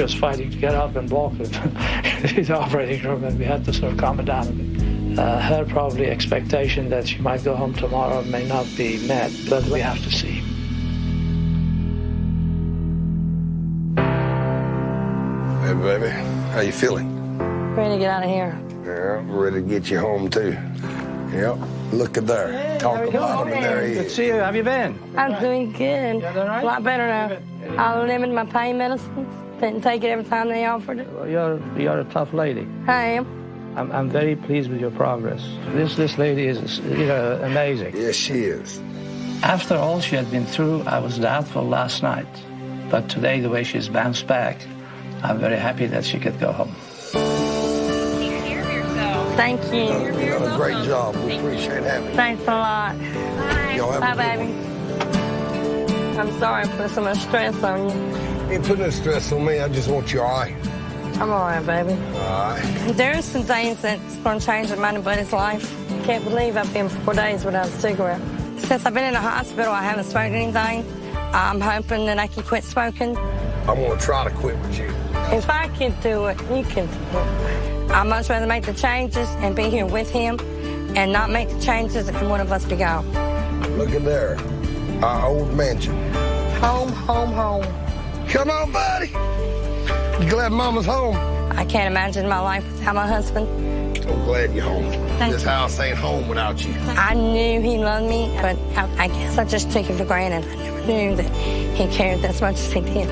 was fighting to get up and walk in the operating room, and we had to sort of calm her down a bit. Her probably expectation that she might go home tomorrow may not be met, but we have to see. Hey, baby, how you feeling? Ready to get out of here. Yeah, I'm ready to get you home, too. Yep, look at there. Hey, Talk about him, and there he Good to is. see you. How have you been? I'm doing good. You all right? A lot better now. I limited my pain medicines. Didn't take it every time they offered it. Well, you're a tough lady. I am. I'm very pleased with your progress. This lady is, amazing. Yes, she is. After all she had been through, I was doubtful last night. But today, the way she's bounced back, I'm very happy that she could go home. Thank you. You done a great job. We appreciate having you. Thanks a lot. Y'all have Bye, a good baby. I'm sorry I put so much stress on you. one. You ain't putting no stress on me. I just want you all right. I'm all right, baby. All right. There's some things that's going to change in my buddy's life. Can't believe I've been 4 days without a cigarette. Since I've been in the hospital, I haven't smoked anything. I'm hoping that I can quit smoking. I'm going to try to quit with you. If I can do it, you can do it. I'd much rather make the changes and be here with him and not make the changes and one of us be gone. Look at there. Our old mansion. Home, home, home. Come on, buddy. You glad Mama's home? I can't imagine my life without my husband. I'm glad you're home. Thank This you. house ain't home without you. I knew he loved me, but I guess I just took it for granted. I never knew that he cared as much as he did.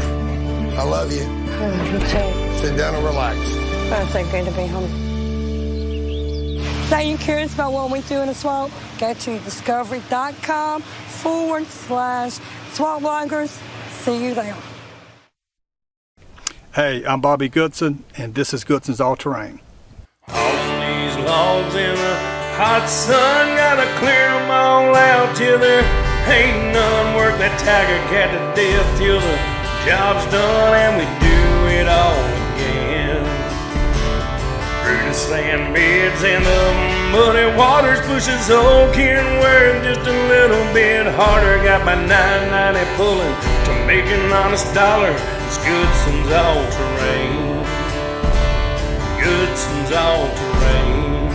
I love you. I love you too. Sit down and relax. Oh, it's so good to be home. So you curious about what we do in the swamp? Go to discovery.com/swamp bloggers. See you there. Hey, I'm Bobby Goodson, and this is Goodson's All Terrain. Hauling these logs in the hot sun, gotta clear them all out till there ain't none. Work that tiger cat to death till the job's done and we do it all again. Through the sand beds and the muddy waters, pushes old Ken wearing just a little bit harder. Got my 990 pulling to make an honest dollar. It's Goodson's All Terrain. Goodson's All Terrain.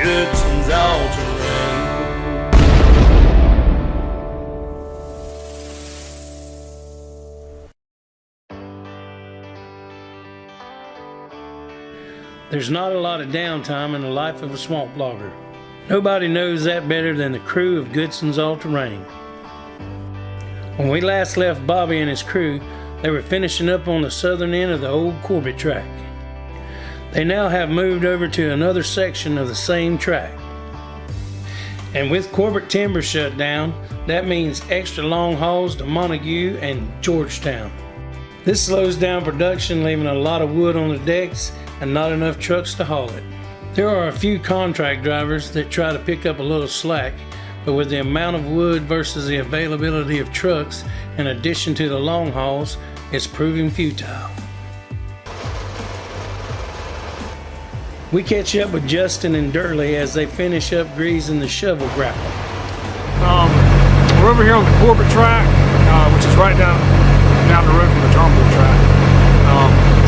Goodson's All Terrain. There's not a lot of downtime in the life of a swamp blogger. Nobody knows that better than the crew of Goodson's All Terrain. When we last left Bobby and his crew, they were finishing up on the southern end of the old Corbett track. They now have moved over to another section of the same track. And with Corbett timber shut down, that means extra long hauls to Montague and Georgetown. This slows down production, leaving a lot of wood on the decks and not enough trucks to haul it. There are a few contract drivers that try to pick up a little slack, but with the amount of wood versus the availability of trucks, in addition to the long hauls, it's proving futile. We catch up with Justin and Durley as they finish up greasing the shovel grapple. We're over here on the Corbett track, which is right down the road from the Trumbull track.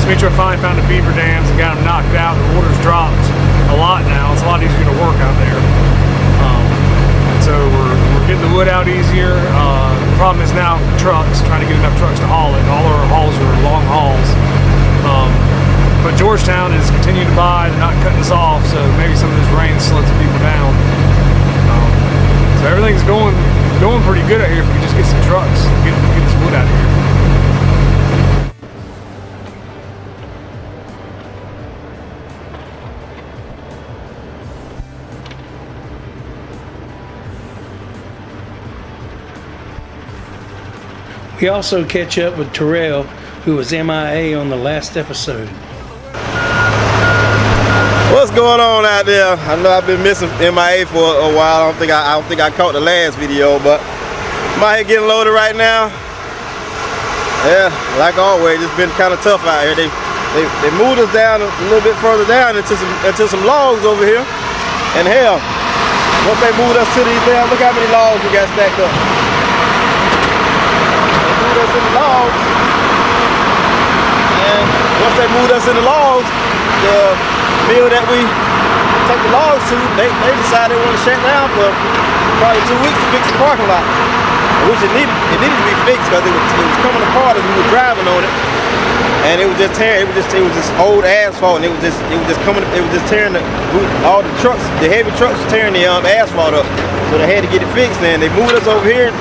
Smitro finally found the beaver dams and got them knocked out. The water's dropped a lot now. It's a lot easier to work out there. So we're getting the wood out easier. The problem is now trucks, trying to get enough trucks to haul it. All our hauls are long hauls. But Georgetown is continuing to buy, they're not cutting us off, so maybe some of this rain slowed some people down. So everything's going pretty good out here if we can just get some trucks, get this wood out of here. We also catch up with Terrell, who was MIA on the last episode. What's going on out there? I know I've been missing MIA for a while. I don't think I caught the last video, but I'm out here getting loaded right now. Yeah, like always, it's been kind of tough out here. They moved us down a little bit further down into some logs over here. And hell, once they moved us to these there, look how many logs we got stacked up. Us in the logs, and once they moved us in the logs, the mill that we take the logs to, they decided they wanted to shut down for probably 2 weeks to fix the parking lot, which it needed to be fixed because it was coming apart as we were driving on it, and it was just tearing. It was just old asphalt, and it was just tearing all the trucks, the heavy trucks were tearing the asphalt up, so they had to get it fixed. And they moved us over here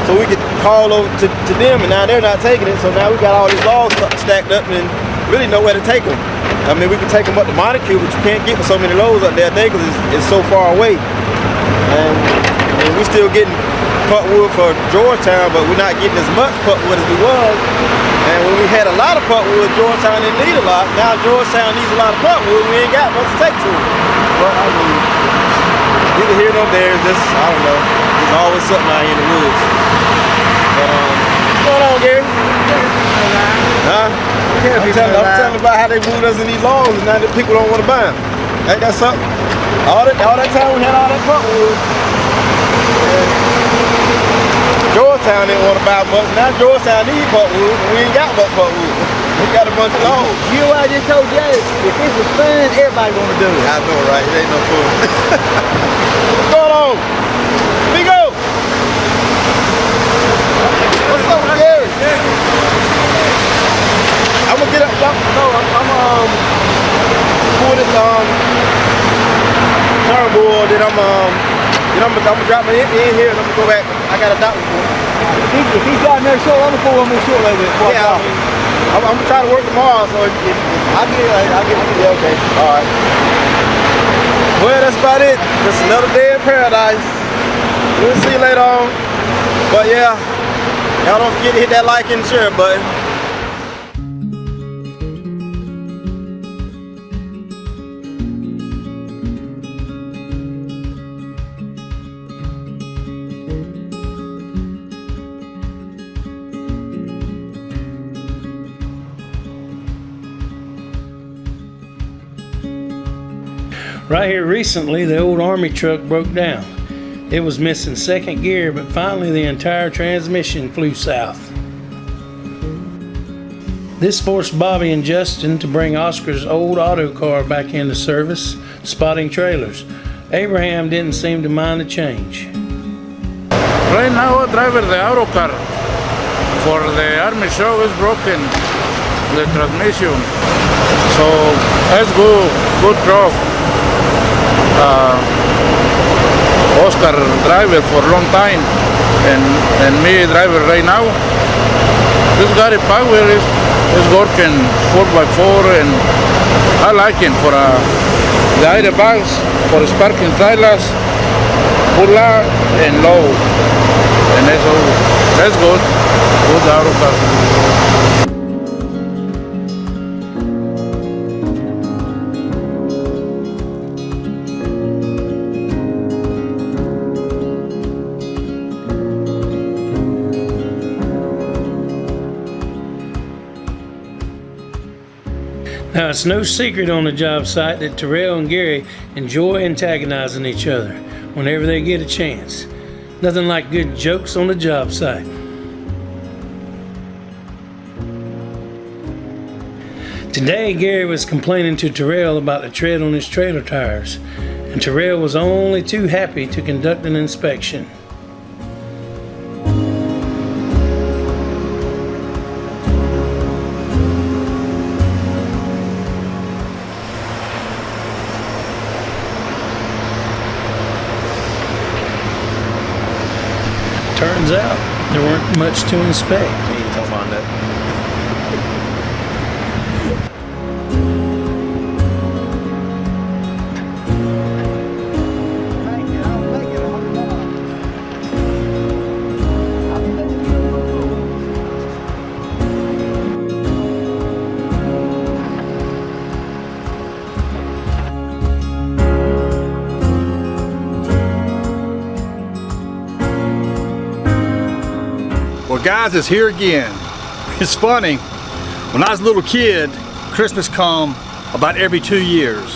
so we could call over to them, and now they're not taking it, so now we got all these logs stacked up and really nowhere to take them. I mean, we can take them up to Montague, but you can't get with so many loads up there today because it's so far away. And we're still getting cut wood for Georgetown, but we're not getting as much cut wood as we was. And when we had a lot of cut wood, Georgetown didn't need a lot. Now Georgetown needs a lot of cut wood, we ain't got much to take to it. But I mean, neither here nor there, it's just, I don't know, there's always something out here in the woods. But, what's going on, Gary? Huh? I'm telling about how they moved us in these logs and now that people don't want to buy them. Ain't that something? All that time we had all that cut wood. Georgetown didn't want to buy much. Now Georgetown needs cut wood, and we ain't got much cut wood. We got a bunch of logs. You know what I just told Jay? If this was fun, everybody want to do it. I know, right? It ain't no fun. What's going on? Bigo! What's up, Gary? I'm gonna get up. No, I'm pull this turnbull, then I'm gonna drop my empty in here, and I'm gonna go back. I got a doctor for him. If he's got another short, I'm gonna pull one more short over it. Yeah, I'm gonna try to work tomorrow, so I'll get it. Okay, all right. Well, that's about it. Just another day in paradise. We'll see you later on. But yeah, y'all don't forget to hit that like and share button. Right here recently, the old Army truck broke down. It was missing second gear, but finally the entire transmission flew south. This forced Bobby and Justin to bring Oscar's old auto car back into service, spotting trailers. Abraham didn't seem to mind the change. Right now I drive the auto car. For the Army truck is broken, the transmission. So that's good truck. Oscar driver for a long time and me driver right now. This got a power is working 4x4 and I like it for the air bags, for sparking trailers, pull out and low. And that's good auto car. Now, it's no secret on the job site that Terrell and Gary enjoy antagonizing each other whenever they get a chance. Nothing like good jokes on the job site. Today, Gary was complaining to Terrell about the tread on his trailer tires, and Terrell was only too happy to conduct an inspection. out there weren't much to inspect. He ain't talking about that. Well, guys, it's here again. It's funny. When I was a little kid, Christmas come about every 2 years.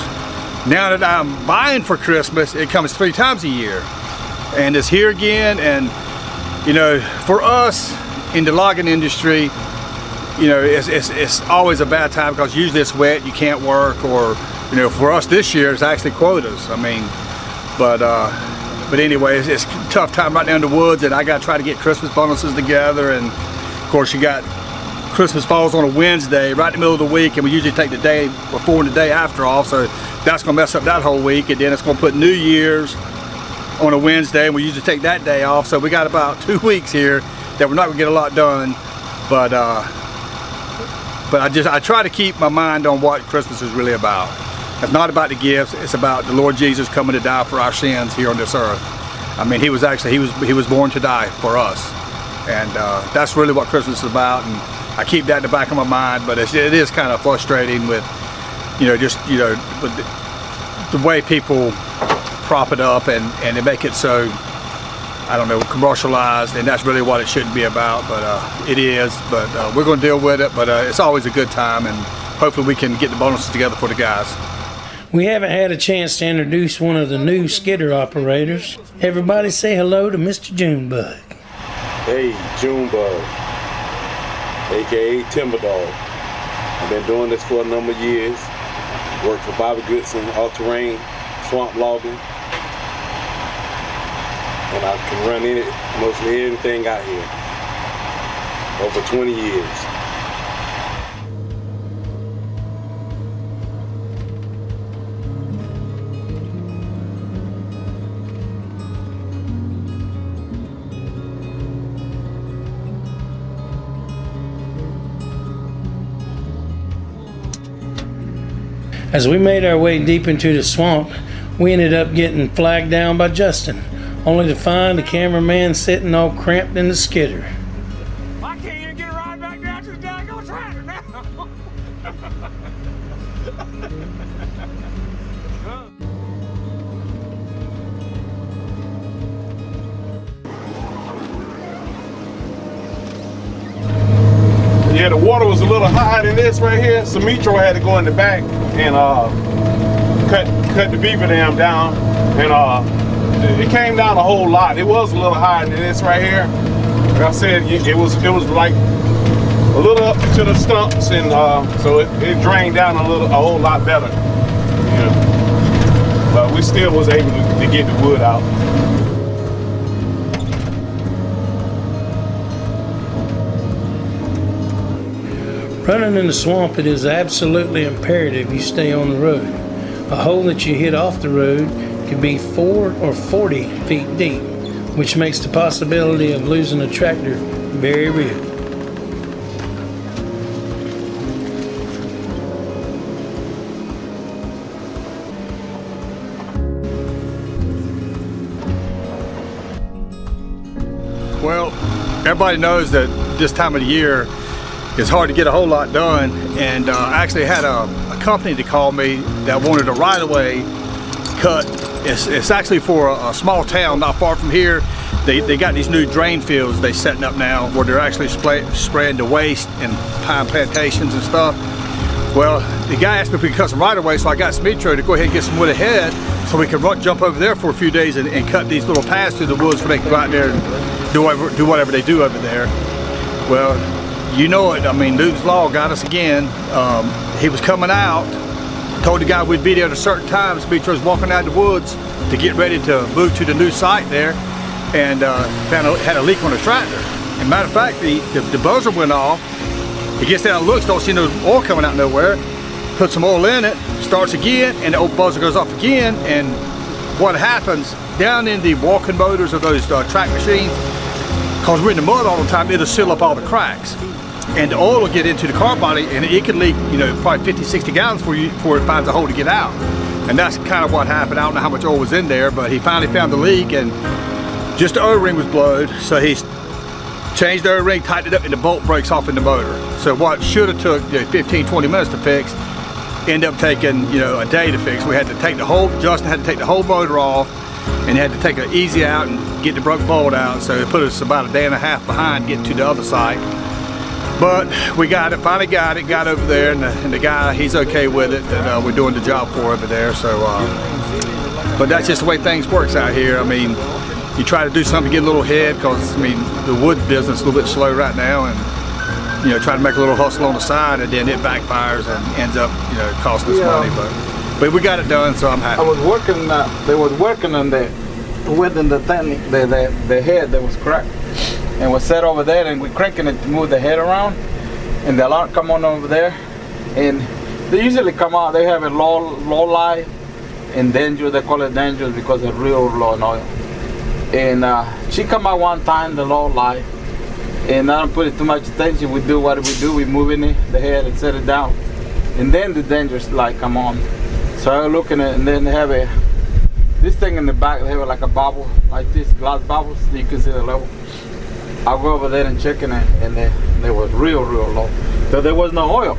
Now that I'm buying for Christmas, it comes 3 times a year. And it's here again. And, you know, for us in the logging industry, you know, it's always a bad time because usually it's wet, you can't work, or, you know, for us this year, it's actually quotas. I mean, but anyway, it's a tough time right now in the woods, and I got to try to get Christmas bonuses together. And of course, you got Christmas falls on a Wednesday, right in the middle of the week, and we usually take the day before and the day after off, so that's going to mess up that whole week. And then it's going to put New Year's on a Wednesday, and we usually take that day off. So we got about 2 weeks here that we're not going to get a lot done. But I try to keep my mind on what Christmas is really about. It's not about the gifts. It's about the Lord Jesus coming to die for our sins here on this earth. I mean, he was born to die for us, and that's really what Christmas is about. And I keep that in the back of my mind. But it is kind of frustrating with, you know, just, you know, with the way people prop it up and they make it so, I don't know, commercialized, and that's really what it shouldn't be about. But it is. But we're going to deal with it. But it's always a good time, and hopefully we can get the bonuses together for the guys. We haven't had a chance to introduce one of the new skidder operators. Everybody say hello to Mr. Junebug. Hey, Junebug, aka Timber Dog. I've been doing this for a number of years. Worked for Bobby Goodson, all-terrain, swamp logging. And I can run in it, mostly anything out here. Over 20 years. As we made our way deep into the swamp, we ended up getting flagged down by Justin, only to find the cameraman sitting all cramped in the skidder. I can't even get a ride back down to the daggone tractor now. Yeah, the water was a little higher than this right here, so Metro had to go in the back and cut the beaver dam down, and it came down a whole lot. It was a little higher than this right here. Like I said, it was like a little up to the stumps, and so it drained down a whole lot better. Yeah. But we still was able to get the wood out. Running in the swamp, it is absolutely imperative you stay on the road. A hole that you hit off the road can be 4 or 40 feet deep, which makes the possibility of losing a tractor very real. Well, everybody knows that this time of the year it's hard to get a whole lot done, and I actually had a company to call me that wanted a right-of-way cut. It's actually for a small town not far from here. They got these new drain fields they setting up now where they're actually spraying the waste and pine plantations and stuff. Well, the guy asked me if we could cut some right-of-way, so I got Smitro to go ahead and get some wood ahead so we could jump over there for a few days and cut these little paths through the woods so they can go out there and do whatever they do over there. Well, you know it. I mean, Newton's Law got us again. He was coming out, told the guy we'd be there at a certain time. Smitro was walking out the woods to get ready to move to the new site there, and had a leak on the tractor. And matter of fact, the buzzer went off. He gets down and looks, don't see no oil coming out nowhere. Puts some oil in it, starts again, and the old buzzer goes off again. And what happens down in the walking motors of those track machines, because we're in the mud all the time, it'll seal up all the cracks. And the oil will get into the car body and it could leak, you know, probably 50, 60 gallons before it finds a hole to get out. And that's kind of what happened. I don't know how much oil was in there, but he finally found the leak and just the O-ring was blowed. So he changed the O-ring, tightened it up, and the bolt breaks off in the motor. So what should have took 15, 20 minutes to fix, ended up taking, you know, a day to fix. We had to take the whole, Justin had to take the whole motor off and had to take an easy out and get the broke bolt out. So it put us about a day and a half behind getting to the other site. But we got it, finally got over there, and the guy, he's okay with it, and we're doing the job for over there. So, but that's just the way things works out here. I mean, you try to do something to get a little ahead, because I mean, the wood business is a little bit slow right now, and you know, try to make a little hustle on the side, and then it backfires and ends up, you know, costing us money. But we got it done, so I'm happy. I was working. They was working on the within the thing, the head that was cracked, and was set over there, and we cranking it to move the head around, and the alarm come on over there, and they usually come out. They have a low lie and dangerous. They call it dangerous because it's real low in oil. And she come out one time, the low lie, and I don't put it too much attention. We do what we do. We move in the head and set it down, and then the dangerous light come on. So I was looking at it, and then they have this thing in the back. They have like a bubble, like this glass bubbles. So you can see the level. I'll go over there and check it, and they was real low. So there was no oil.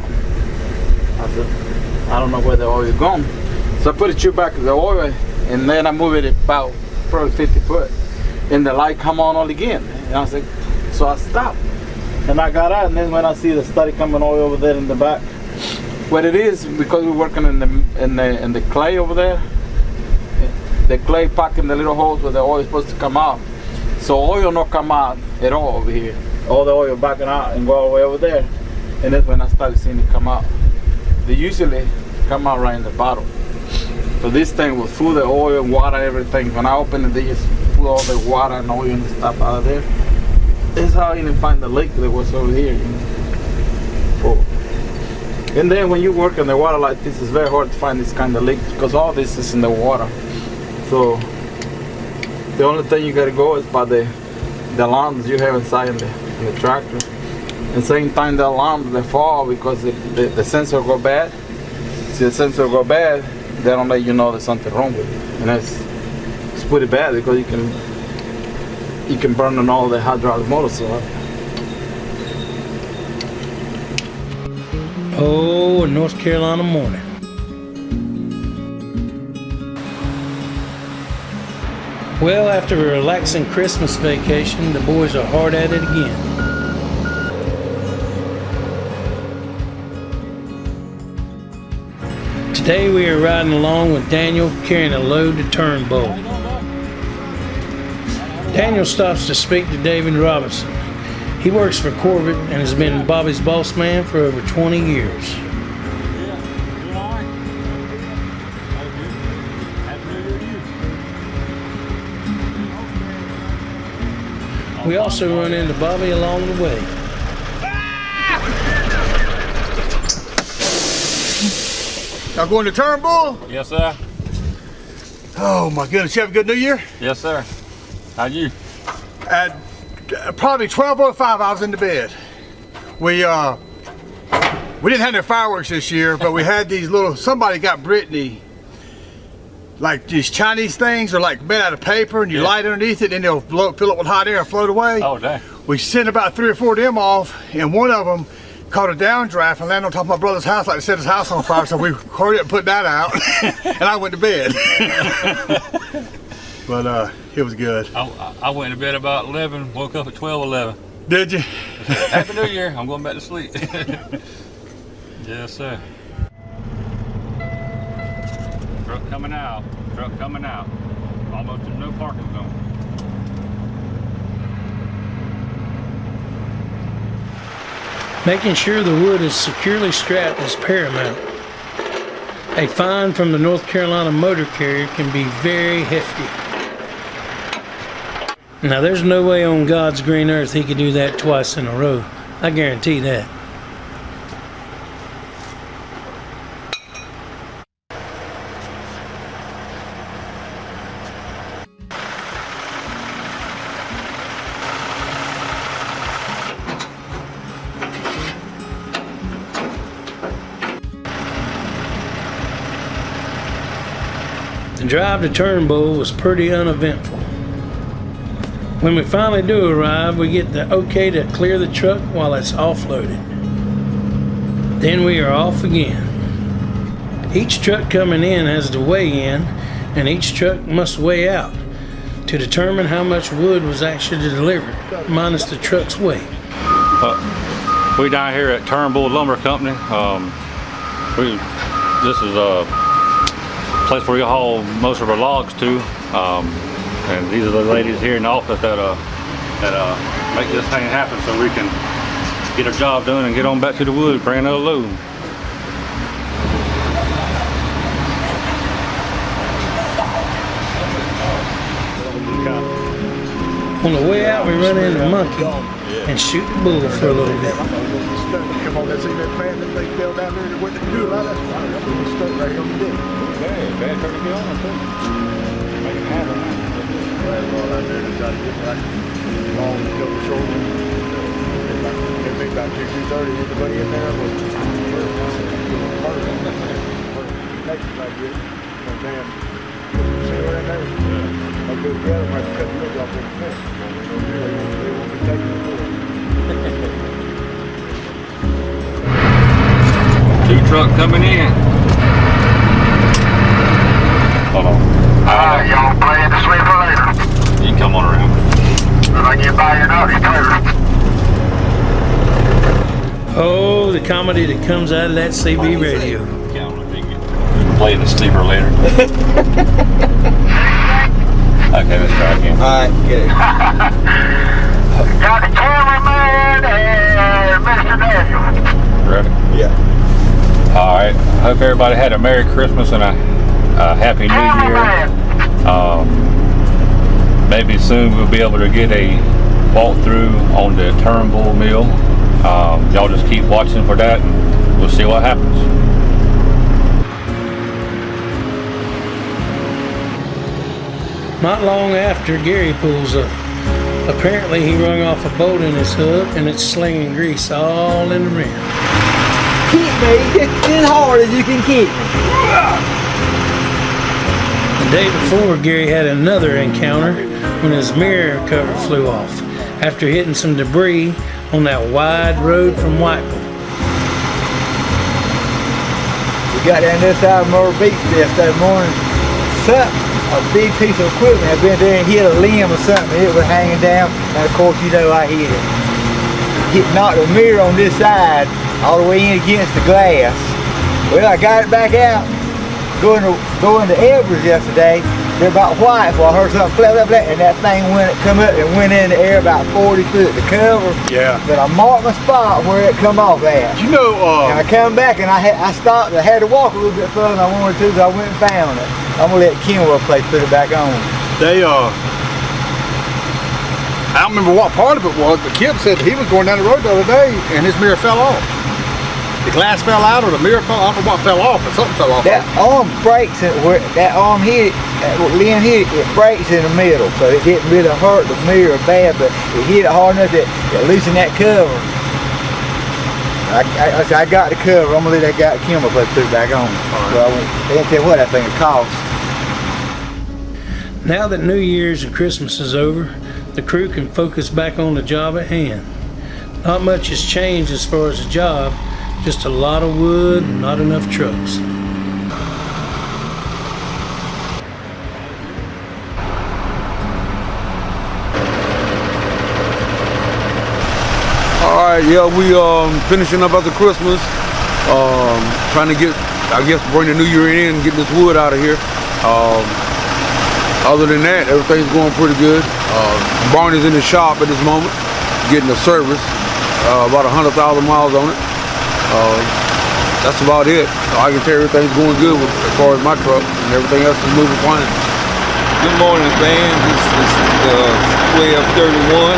I said, I don't know where the oil is gone. So I put it back in the oil, and then I move it about probably 50 foot, and the light come on all again. And I said, so I stopped, and I got out, and then when I see the study coming all over there in the back, what it is, because we're working in the clay over there, the clay packing the little holes where the oil is supposed to come out. So oil not come out at all over here. All the oil backing out and go all the way over there. And that's when I started seeing it come out. They usually come out right in the bottom. So this thing was full of oil, water, everything. When I opened it, they just pull all the water and oil and stuff out of there. That's how I didn't find the leak that was over here. You know? And then when you work in the water like this, it's very hard to find this kind of leak because all this is in the water. So the only thing you gotta go is by the alarms you have inside in the tractor. And same time the alarms they fall because the sensor go bad. See, the sensor go bad, they don't let you know there's something wrong with it. And it's pretty bad because you can burn on all the hydraulic motors. Oh, a North Carolina morning. Well, after a relaxing Christmas vacation, the boys are hard at it again. Today we are riding along with Daniel carrying a load to Turnbull. Daniel stops to speak to David Robinson. He works for Corbett and has been Bobby's boss man for over 20 years. We also run into Bobby along the way. Y'all going to Turnbull? Yes, sir. Oh my goodness, you have a good New Year? Yes, sir. How'd you? At probably 12:05, I was in the bed. We didn't have no fireworks this year, but we had these little, somebody got Brittany like these Chinese things are like made out of paper, and you light underneath it and they'll fill up with hot air and float away. Oh, dang. We sent about 3 or 4 of them off, and one of them caught a downdraft and landed on top of my brother's house like they set his house on fire, so we hurried up and put that out, and I went to bed. But it was good. I went to bed about 11, woke up at 12:11. Did you? Happy New Year. I'm going back to sleep. Yes, sir. Truck coming out. Truck coming out. Almost in no parking zone. Making sure the wood is securely strapped is paramount. A fine from the North Carolina Motor Carrier can be very hefty. Now there's no way on God's green earth he could do that twice in a row. I guarantee that. drive to Turnbull was pretty uneventful. When we finally do arrive, we get the okay to clear the truck while it's offloaded. Then we are off again. Each truck coming in has to weigh in, and each truck must weigh out to determine how much wood was actually delivered, minus the truck's weight. We down here at Turnbull Lumber Company. This is a place where we haul most of our logs to, and these are the ladies here in the office that make this thing happen so we can get our job done and get on back to the wood, bring another load. On the way out, we run into Monkey and shoot the bull for a little bit. Come on, let's see that man that they fell down there and went to do a lot of stuff right on the deck. Yeah, bad turn to get on, too. Make it happen. Right, all out there, they got to get right long, double shoulder. It made about 2:30, everybody in there was perfect. Next like this, and then, see what I know? I'll go together, I might cut the leg off in the fence. They won't be taking the wood. Two trucks coming in. Hold on. Y'all playing the sleeper later. You can come on around. If I get by your naughty trailer. Oh, the comedy that comes out of that CB radio. Playing the sleeper later. Okay, let's try again. Alright, get it. Got the cameraman and Mr. Daniel. Ready? Yeah. Alright. I hope everybody had a Merry Christmas and a Happy New Year. Maybe soon we'll be able to get a walkthrough on the Turnbull mill. Y'all just keep watching for that and we'll see what happens. Not long after, Gary pulls up. Apparently he rung off a bolt in his hook and it's slinging grease all in the rim. Keep me as hard as you can keep me. The day before, Gary had another encounter when his mirror cover flew off after hitting some debris on that wide road from Whiteville. We got down this side of Murray Beach yesterday morning. A big piece of equipment had been there and hit a limb or something. It was hanging down, and of course you know I hit it. Knocked the mirror on this side all the way in against the glass. Well, I got it back out. Going to Edwards yesterday, they're about Whiteville. I heard something flap, flap, flap, and that thing come up and went in the air about 40 foot. The cover. Yeah. But I marked my spot where it come off at. You know, and I come back and I stopped. I had to walk a little bit further than I wanted to, so I went and found it. I'm gonna let Kenwell place put it back on. They I don't remember what part of it was, but Kip said he was going down the road the other day and his mirror fell off. The glass fell out or the mirror fell off, I don't know what fell off, but something fell off. That arm breaks it where that arm hit it, where Lynn hit it, it breaks in the middle. So it didn't really hurt the mirror bad, but it hit it hard enough that it loosened that cover. I got the cover. I'm gonna let that guy Kimball put it back on. So they didn't tell what that thing would cost. Now that New Year's and Christmas is over, the crew can focus back on the job at hand. Not much has changed as far as the job, just a lot of wood and not enough trucks. Alright, yeah, we finishing up after Christmas. Trying to get, I guess, bring the new year in and get this wood out of here. Other than that, everything's going pretty good. Barney's in the shop at this moment, getting a service. About 100,000 miles on it. That's about it. I can tell everything's going good as far as my truck, and everything else is moving fine. Good morning, fans. This is 12/31,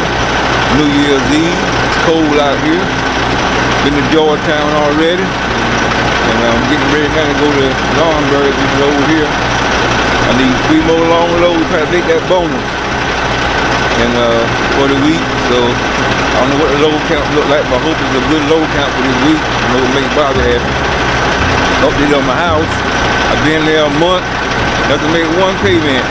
New Year's Eve. It's cold out here. Been to Georgetown already, and I'm getting ready now to go to Laurinburg, which is over here. I need 3 more long loads trying to make that bonus and for the week. So I don't know what the load count look like, but I hope it's a good load count for this week. I know it makes Bobby happy. Update on my house. I've been there a month. have to make one payment.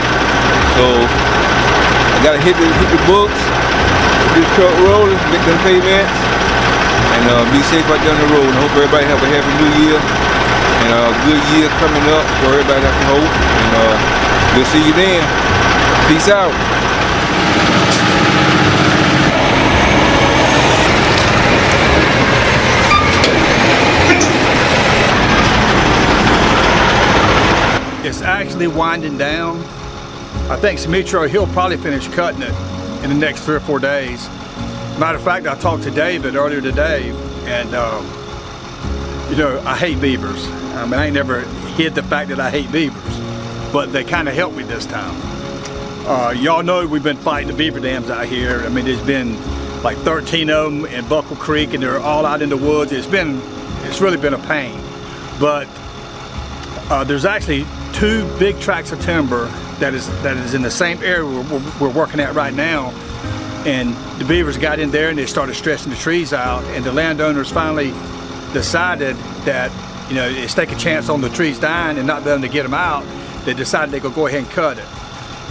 So I gotta hit the books, get this truck rolling, make them payments, and be safe out down the road. And I hope everybody have a happy new year and a good year coming up for everybody that can hope. And we'll see you then. Peace out. It's actually winding down. I think Simitro, he'll probably finish cutting it in the next 3 or 4 days. Matter of fact, I talked to David earlier today, and you know, I hate beavers. I mean, I ain't never hid the fact that I hate beavers, but they kind of helped me this time. Y'all know we've been fighting the beaver dams out here. I mean, there's been like 13 of them in Buckle Creek, and they're all out in the woods. It's really been a pain, but there's actually 2 big tracts of timber that is in the same area we're working at right now, and the beavers got in there and they started stressing the trees out, and the landowners finally decided that, you know, it's take a chance on the trees dying and not being able to get them out. They decided they could go ahead and cut it,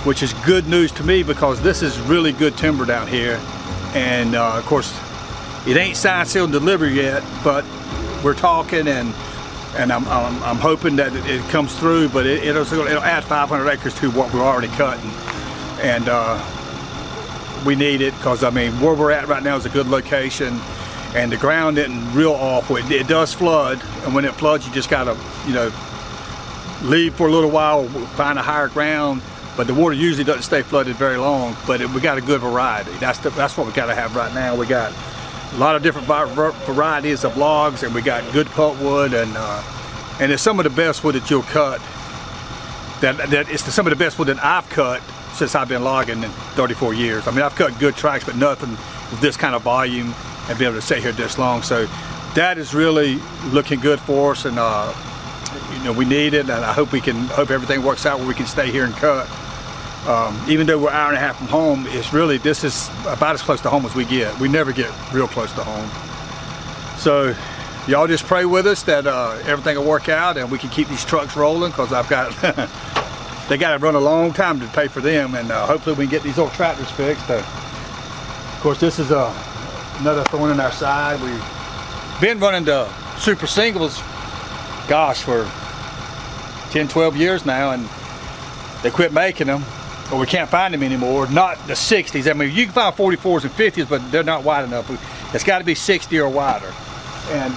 which is good news to me because this is really good timber down here. And of course, it ain't signed, sealed, and delivered yet, but we're talking, and I'm hoping that it comes through, but it'll add 500 acres to what we're already cutting. And we need it because, I mean, where we're at right now is a good location, and the ground isn't real awful. It does flood, and when it floods, you just gotta, you know, leave for a little while, find a higher ground, but the water usually doesn't stay flooded very long, but we got a good variety. That's what we gotta have right now. We got a lot of different varieties of logs, and we got good pulpwood, and it's some of the best wood that you'll cut. Some of the best wood that I've cut since I've been logging in 34 years. I mean, I've cut good tracks, but nothing with this kind of volume and be able to stay here this long. So that is really looking good for us, and you know, we need it, and I hope everything works out where we can stay here and cut. Even though we're an hour and a half from home, this is about as close to home as we get. We never get real close to home. So y'all just pray with us that everything will work out and we can keep these trucks rolling, because I've got they got to run a long time to pay for them, and hopefully we can get these old tractors fixed. Of course, this is another thorn in our side. We've been running the Super Singles, gosh, for 10, 12 years now, and they quit making them, or we can't find them anymore. Not the 60s. I mean, you can find 44s and 50s, but they're not wide enough. It's got to be 60 or wider. And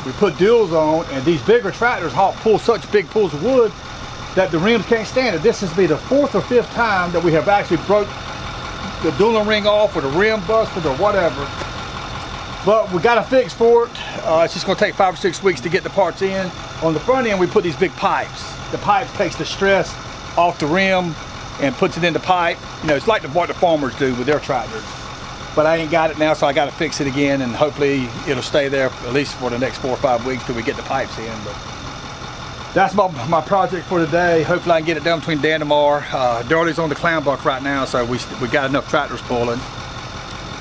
we put duals on, and these bigger tractors pull such big pulls of wood that the rims can't stand it. This is be the 4th or 5th time that we have actually broke the dual ring off, or the rim busted, or whatever. But we got a fix for it. It's just going to take 5 or 6 weeks to get the parts in. On the front end, we put these big pipes. The pipes takes the stress off the rim and puts it in the pipe. You know, it's like what the farmers do with their tractors. But I ain't got it now, so I got to fix it again, and hopefully it'll stay there at least for the next 4 or 5 weeks till we get the pipes in. But that's my project for today. Hopefully I can get it done between Dan and tomorrow. Darley's on the clown block right now, so we got enough tractors pulling.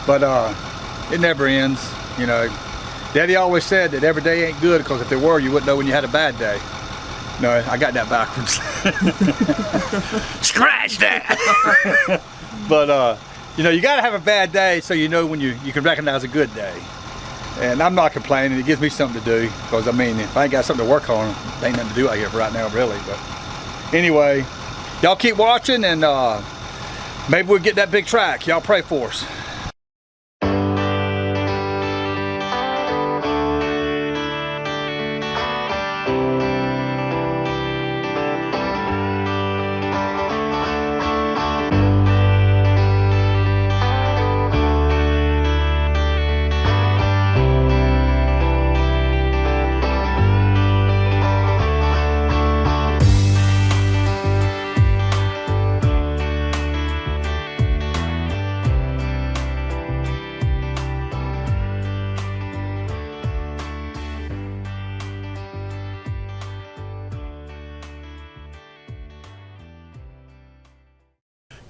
But it never ends, you know. Daddy always said that every day ain't good, because if there were, you wouldn't know when you had a bad day. No, I got that backwards. Scratch that! But you know, you gotta have a bad day so you know when you can recognize a good day. And I'm not complaining, it gives me something to do, because I mean, if I ain't got something to work on, there ain't nothing to do out here right now, really. But anyway, y'all keep watching, and maybe we'll get that big track. Y'all pray for us.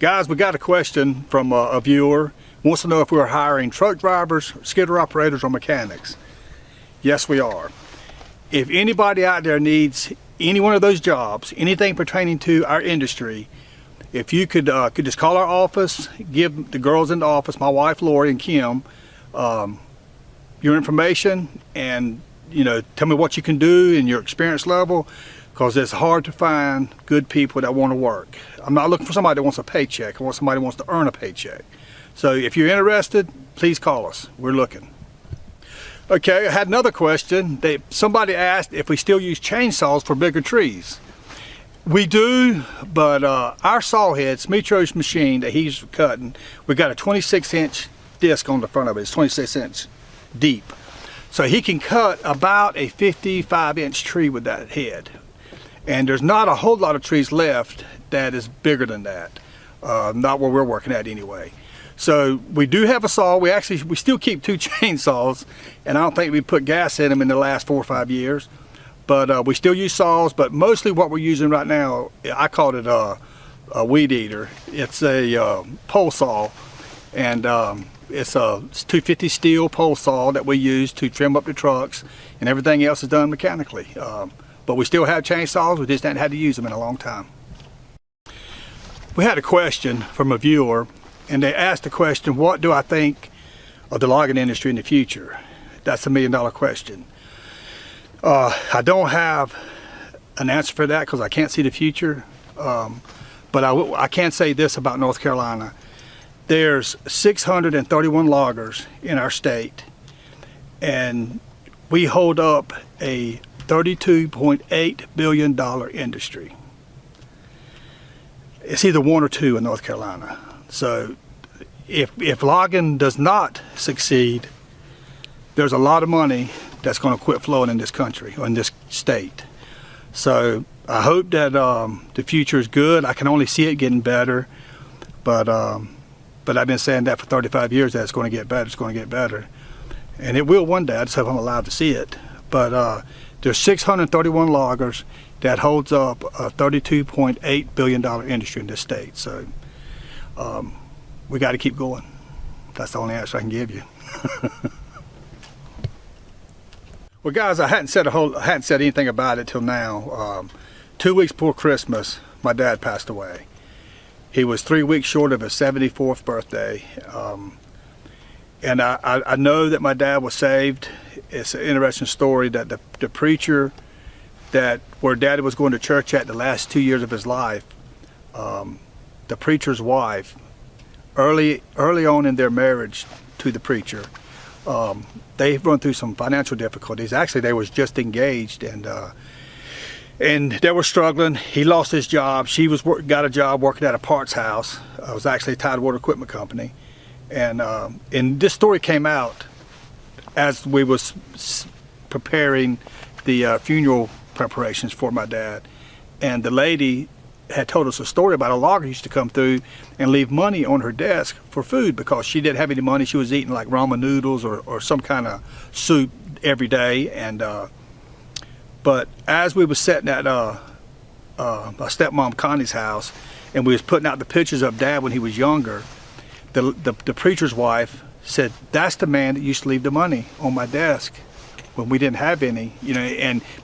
Guys, we got a question from a viewer. Wants to know if we're hiring truck drivers, skidder operators, or mechanics. Yes, we are. If anybody out there needs any one of those jobs, anything pertaining to our industry, if you could just call our office, give the girls in the office, my wife Lori and Kim, your information, and tell me what you can do and your experience level, because it's hard to find good people that want to work. I'm not looking for somebody that wants a paycheck. I want somebody that wants to earn a paycheck. So if you're interested, please call us. We're looking. Okay, I had another question. Somebody asked if we still use chainsaws for bigger trees. We do, but our saw head, Smitro's machine that he's cutting, we got a 26-inch disc on the front of it. It's 26 inch deep. So he can cut about a 55-inch tree with that head. And there's not a whole lot of trees left that is bigger than that. Not where we're working at anyway. So we do have a saw. We still keep 2 chainsaws, and I don't think we put gas in them in the last 4 or 5 years. But we still use saws, but mostly what we're using right now, I call it a weed eater. It's a pole saw, and it's a 250 steel pole saw that we use to trim up the trucks, and everything else is done mechanically. But we still have chainsaws, we just haven't had to use them in a long time. We had a question from a viewer, and they asked the question, what do I think of the logging industry in the future? That's a $1 million question. I don't have an answer for that because I can't see the future, but I can say this about North Carolina. There's 631 loggers in our state, and we hold up a $32.8 billion industry. It's either 1 or 2 in North Carolina. So if logging does not succeed, there's a lot of money that's going to quit flowing in this country or in this state. So I hope that the future is good. I can only see it getting better, but I've been saying that for 35 years that it's going to get better, it's going to get better. And it will one day. I just hope I'm allowed to see it. But there's 631 loggers that holds up a $32.8 billion industry in this state. So we got to keep going. That's the only answer I can give you. Well, guys, I hadn't said anything about it till now. 2 weeks before Christmas, my dad passed away. He was 3 weeks short of his 74th birthday. And I know that my dad was saved. It's an interesting story that the preacher where Daddy was going to church at the last 2 years of his life, the preacher's wife, early on in their marriage to the preacher, they run through some financial difficulties. Actually, they was just engaged, and they were struggling. He lost his job. She got a job working at a parts house. It was actually a Tidewater Equipment Company. And this story came out as we was preparing the funeral preparations for my dad. And the lady had told us a story about a logger who used to come through and leave money on her desk for food because she didn't have any money. She was eating like ramen noodles or some kind of soup every day. And but as we was sitting at my stepmom Connie's house, and we was putting out the pictures of Dad when he was younger, the preacher's wife said, "That's the man that used to leave the money on my desk when we didn't have any,"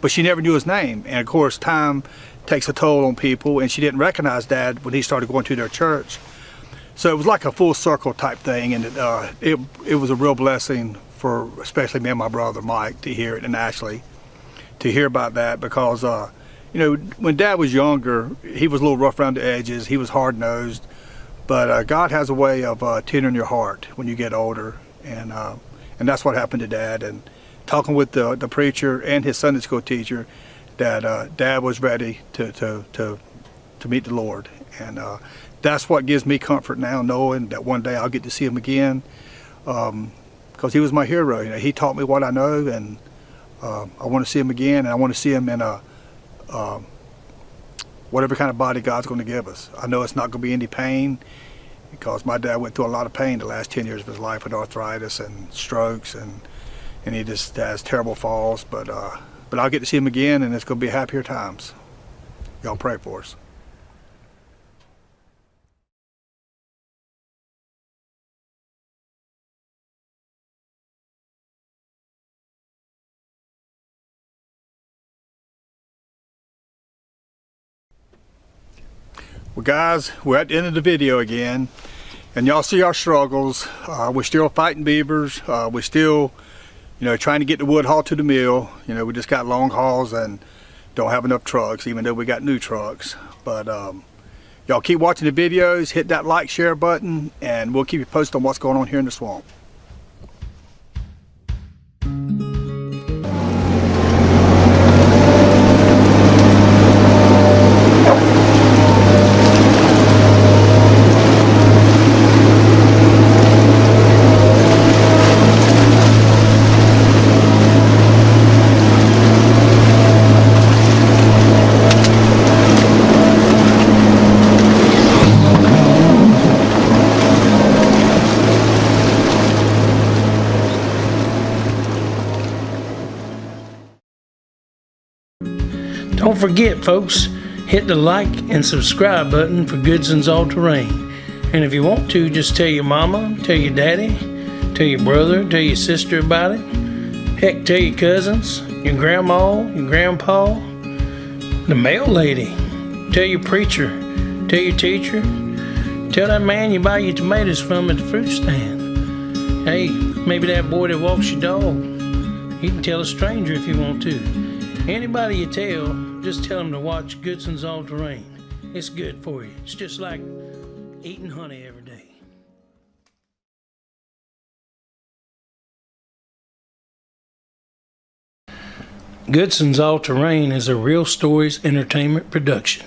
but she never knew his name. And of course, time takes a toll on people, and she didn't recognize Dad when he started going to their church. So it was like a full circle type thing, and it was a real blessing for especially me and my brother Mike to hear it, and Ashley to hear about that, because when Dad was younger, he was a little rough around the edges. He was hard-nosed, but God has a way of tendering your heart when you get older, and that's what happened to Dad. And talking with the preacher and his Sunday school teacher, that Dad was ready to meet the Lord, and that's what gives me comfort now, knowing that one day I'll get to see him again, because he was my hero. He taught me what I know, and I want to see him again, and I want to see him in a whatever kind of body God's going to give us. I know it's not going to be any pain, because my dad went through a lot of pain the last 10 years of his life with arthritis and strokes, and he just has terrible falls, but I'll get to see him again, and it's going to be happier times. Y'all pray for us. Well guys, we're at the end of the video again, and y'all see our struggles. We're still fighting beavers. We're still, trying to get the wood hauled to the mill. We just got long hauls and don't have enough trucks, even though we got new trucks. But y'all keep watching the videos, hit that like, share button, and we'll keep you posted on what's going on here in the swamp. Don't forget, folks, hit the like and subscribe button for Goodson's All Terrain. And if you want to, just tell your mama, tell your daddy, tell your brother, tell your sister about it. Heck, tell your cousins, your grandma, your grandpa, the mail lady. Tell your preacher, tell your teacher, tell that man you buy your tomatoes from at the fruit stand. Hey, maybe that boy that walks your dog. You can tell a stranger if you want to. Anybody you tell, just tell them to watch Goodson's All Terrain. It's good for you. It's just like eating honey every day. Goodson's All Terrain is a Real Stories Entertainment production.